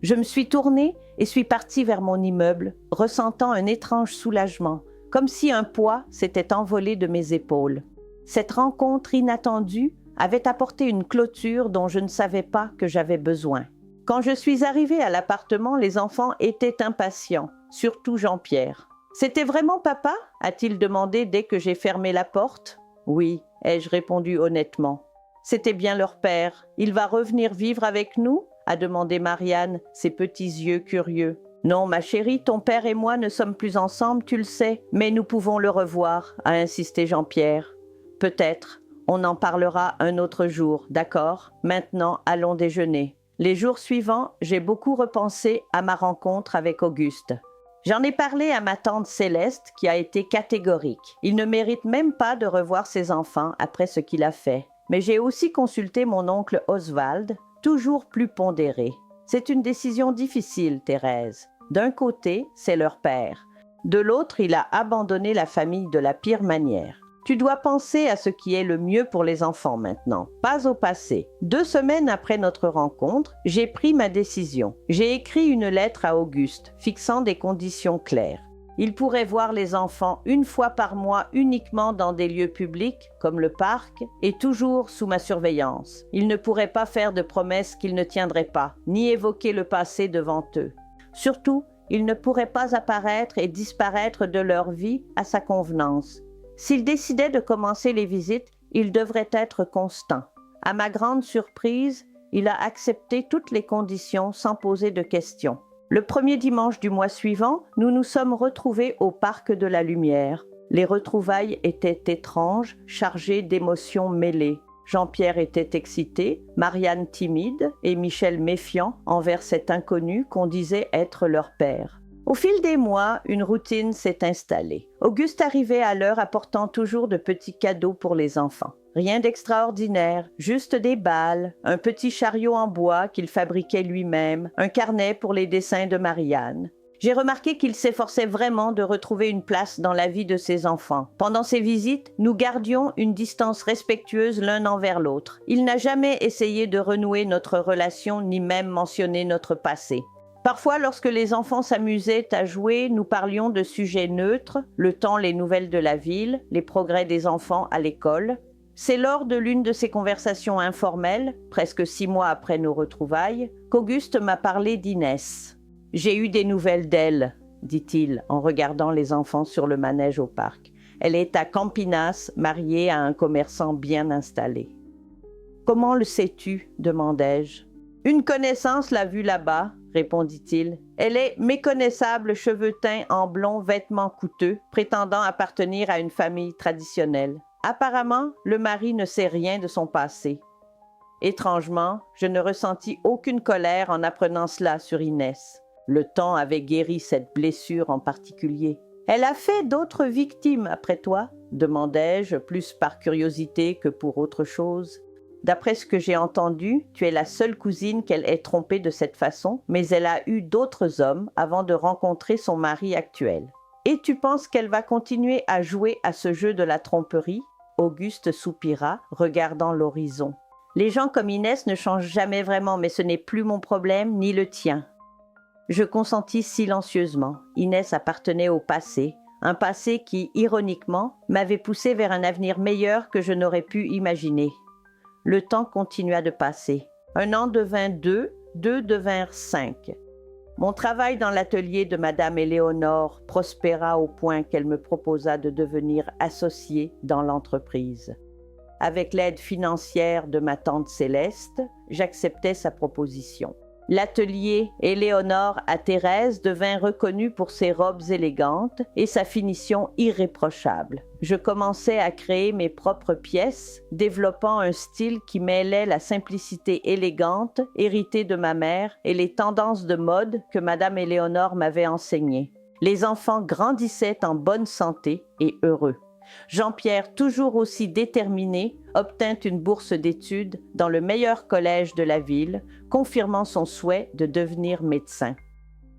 Je me suis tournée et suis partie vers mon immeuble, ressentant un étrange soulagement, comme si un poids s'était envolé de mes épaules. Cette rencontre inattendue avait apporté une clôture dont je ne savais pas que j'avais besoin. Quand je suis arrivée à l'appartement, les enfants étaient impatients, surtout Jean-Pierre. « C'était vraiment papa ?» a-t-il demandé dès que j'ai fermé la porte. « Oui, ai-je répondu honnêtement. C'était bien leur père. Il va revenir vivre avec nous? A demandé Marianne, ses petits yeux curieux. Non, ma chérie, ton père et moi ne sommes plus ensemble, tu le sais, mais nous pouvons le revoir, a insisté Jean-Pierre. Peut-être. On en parlera un autre jour, d'accord? Maintenant, allons déjeuner. Les jours suivants, j'ai beaucoup repensé à ma rencontre avec Auguste. J'en ai parlé à ma tante Céleste qui a été catégorique. Il ne mérite même pas de revoir ses enfants après ce qu'il a fait. Mais j'ai aussi consulté mon oncle Oswald, toujours plus pondéré. C'est une décision difficile, Thérèse. D'un côté, c'est leur père. De l'autre, il a abandonné la famille de la pire manière. Tu dois penser à ce qui est le mieux pour les enfants maintenant, pas au passé. 2 semaines après notre rencontre, j'ai pris ma décision. J'ai écrit une lettre à Auguste, fixant des conditions claires. Il pourrait voir les enfants 1 fois par mois uniquement dans des lieux publics, comme le parc, et toujours sous ma surveillance. Il ne pourrait pas faire de promesses qu'il ne tiendrait pas, ni évoquer le passé devant eux. Surtout, il ne pourrait pas apparaître et disparaître de leur vie à sa convenance. S'il décidait de commencer les visites, il devrait être constant. À ma grande surprise, il a accepté toutes les conditions sans poser de questions. Le premier dimanche du mois suivant, nous nous sommes retrouvés au Parc de la Lumière. Les retrouvailles étaient étranges, chargées d'émotions mêlées. Jean-Pierre était excité, Marianne timide et Michel méfiant envers cet inconnu qu'on disait être leur père. Au fil des mois, une routine s'est installée. Auguste arrivait à l'heure apportant toujours de petits cadeaux pour les enfants. Rien d'extraordinaire, juste des balles, un petit chariot en bois qu'il fabriquait lui-même, un carnet pour les dessins de Marianne. J'ai remarqué qu'il s'efforçait vraiment de retrouver une place dans la vie de ses enfants. Pendant ses visites, nous gardions une distance respectueuse l'un envers l'autre. Il n'a jamais essayé de renouer notre relation ni même mentionné notre passé. Parfois, lorsque les enfants s'amusaient à jouer, nous parlions de sujets neutres, le temps, les nouvelles de la ville, les progrès des enfants à l'école. C'est lors de l'une de ces conversations informelles, presque 6 mois après nos retrouvailles, qu'Auguste m'a parlé d'Inès. « J'ai eu des nouvelles d'elle, dit-il en regardant les enfants sur le manège au parc. Elle est à Campinas, mariée à un commerçant bien installé. »« Comment le sais-tu » demandai-je. « Une connaissance l'a vue là-bas, » répondit-il. « Elle est méconnaissable, cheveux teints en blond, vêtements coûteux, prétendant appartenir à une famille traditionnelle. Apparemment, le mari ne sait rien de son passé. » Étrangement, je ne ressentis aucune colère en apprenant cela sur Inès. Le temps avait guéri cette blessure en particulier. « Elle a fait d'autres victimes après toi ?» demandai-je, plus par curiosité que pour autre chose. « D'après ce que j'ai entendu, tu es la seule cousine qu'elle ait trompée de cette façon, mais elle a eu d'autres hommes avant de rencontrer son mari actuel. Et tu penses qu'elle va continuer à jouer à ce jeu de la tromperie ?» Auguste soupira, regardant l'horizon. « Les gens comme Inès ne changent jamais vraiment, mais ce n'est plus mon problème ni le tien. » Je consentis silencieusement. Inès appartenait au passé, un passé qui, ironiquement, m'avait poussé vers un avenir meilleur que je n'aurais pu imaginer. Le temps continua de passer. 1 an devint 2, 2 devinrent 5. Mon travail dans l'atelier de Madame Éléonore prospéra au point qu'elle me proposa de devenir associée dans l'entreprise. Avec l'aide financière de ma tante Céleste, j'acceptai sa proposition. L'atelier Éléonore à Thérèse devint reconnu pour ses robes élégantes et sa finition irréprochable. Je commençai à créer mes propres pièces, développant un style qui mêlait la simplicité élégante héritée de ma mère et les tendances de mode que Madame Éléonore m'avait enseignées. Les enfants grandissaient en bonne santé et heureux. Jean-Pierre, toujours aussi déterminé, obtint une bourse d'études dans le meilleur collège de la ville, confirmant son souhait de devenir médecin.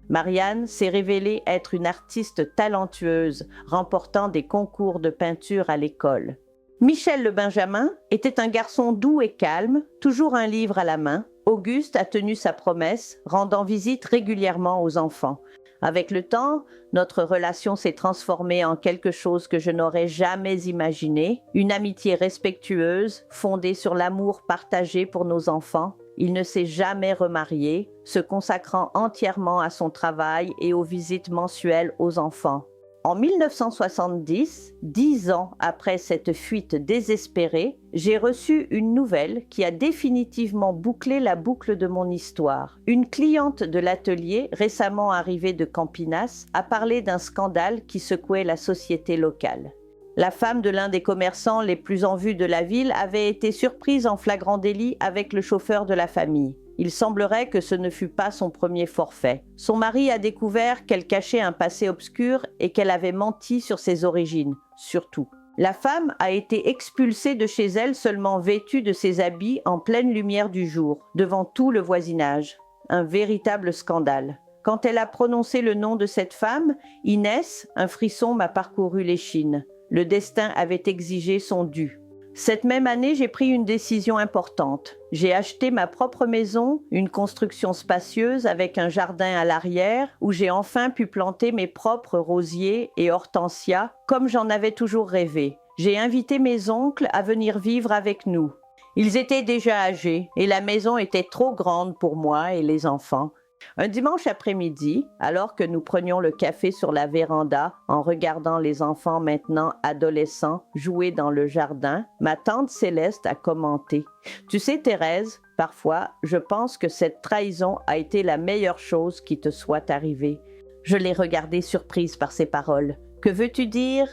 Marianne s'est révélée être une artiste talentueuse, remportant des concours de peinture à l'école. Michel le Benjamin était un garçon doux et calme, toujours un livre à la main. Auguste a tenu sa promesse, rendant visite régulièrement aux enfants. Avec le temps, notre relation s'est transformée en quelque chose que je n'aurais jamais imaginé, une amitié respectueuse, fondée sur l'amour partagé pour nos enfants. Il ne s'est jamais remarié, se consacrant entièrement à son travail et aux visites mensuelles aux enfants. En 1970, 10 ans après cette fuite désespérée, j'ai reçu une nouvelle qui a définitivement bouclé la boucle de mon histoire. Une cliente de l'atelier, récemment arrivée de Campinas, a parlé d'un scandale qui secouait la société locale. La femme de l'un des commerçants les plus en vue de la ville avait été surprise en flagrant délit avec le chauffeur de la famille. Il semblerait que ce ne fut pas son premier forfait. Son mari a découvert qu'elle cachait un passé obscur et qu'elle avait menti sur ses origines, surtout. La femme a été expulsée de chez elle seulement vêtue de ses habits en pleine lumière du jour, devant tout le voisinage. Un véritable scandale. Quand elle a prononcé le nom de cette femme, Inès, un frisson m'a parcouru l'échine. Le destin avait exigé son dû. Cette même année, j'ai pris une décision importante. J'ai acheté ma propre maison, une construction spacieuse avec un jardin à l'arrière où j'ai enfin pu planter mes propres rosiers et hortensias comme j'en avais toujours rêvé. J'ai invité mes oncles à venir vivre avec nous. Ils étaient déjà âgés et la maison était trop grande pour moi et les enfants. Un dimanche après-midi, alors que nous prenions le café sur la véranda en regardant les enfants maintenant adolescents jouer dans le jardin, ma tante Céleste a commenté « Tu sais Thérèse, parfois je pense que cette trahison a été la meilleure chose qui te soit arrivée. » Je l'ai regardée surprise par ces paroles. « Que veux-tu dire ?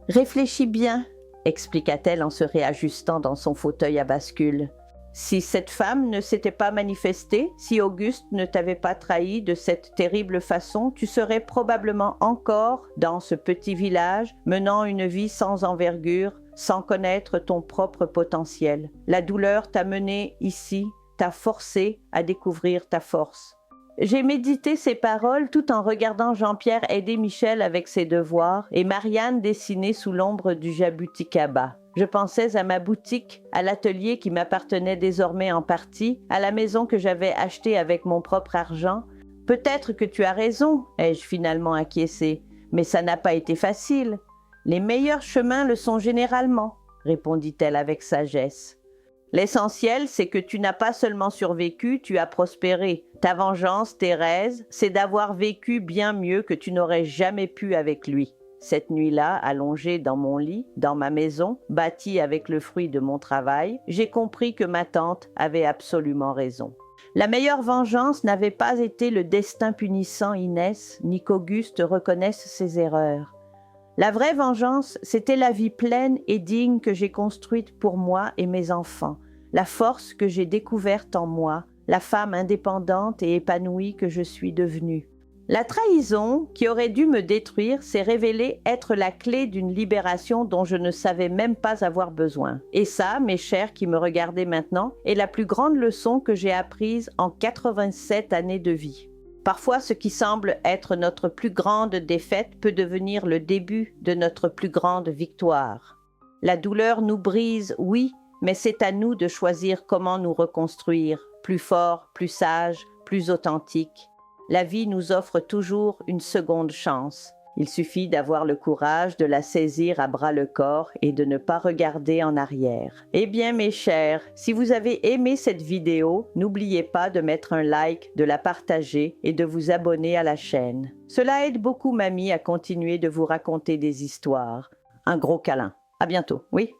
Réfléchis bien, » expliqua-t-elle en se réajustant dans son fauteuil à bascule. Si cette femme ne s'était pas manifestée, si Auguste ne t'avait pas trahi de cette terrible façon, tu serais probablement encore dans ce petit village, menant une vie sans envergure, sans connaître ton propre potentiel. La douleur t'a mené ici, t'a forcé à découvrir ta force. J'ai médité ces paroles tout en regardant Jean-Pierre aider Michel avec ses devoirs et Marianne dessiner sous l'ombre du jabuticaba. Je pensais à ma boutique, à l'atelier qui m'appartenait désormais en partie, à la maison que j'avais achetée avec mon propre argent. « Peut-être que tu as raison, » ai-je finalement acquiescé, « mais ça n'a pas été facile. Les meilleurs chemins le sont généralement, » répondit-elle avec sagesse. L'essentiel, c'est que tu n'as pas seulement survécu, tu as prospéré. Ta vengeance, Thérèse, c'est d'avoir vécu bien mieux que tu n'aurais jamais pu avec lui. Cette nuit-là, allongée dans mon lit, dans ma maison, bâtie avec le fruit de mon travail, j'ai compris que ma tante avait absolument raison. La meilleure vengeance n'avait pas été le destin punissant Inès, ni qu'Auguste reconnaisse ses erreurs. La vraie vengeance, c'était la vie pleine et digne que j'ai construite pour moi et mes enfants, la force que j'ai découverte en moi, la femme indépendante et épanouie que je suis devenue. La trahison, qui aurait dû me détruire, s'est révélée être la clé d'une libération dont je ne savais même pas avoir besoin. Et ça, mes chers qui me regardez maintenant, est la plus grande leçon que j'ai apprise en 87 années de vie. Parfois, ce qui semble être notre plus grande défaite peut devenir le début de notre plus grande victoire. La douleur nous brise, oui, mais c'est à nous de choisir comment nous reconstruire, plus fort, plus sage, plus authentique. La vie nous offre toujours une seconde chance. Il suffit d'avoir le courage de la saisir à bras-le-corps et de ne pas regarder en arrière. Eh bien mes chers, si vous avez aimé cette vidéo, n'oubliez pas de mettre un like, de la partager et de vous abonner à la chaîne. Cela aide beaucoup Mamie à continuer de vous raconter des histoires. Un gros câlin. À bientôt. Oui.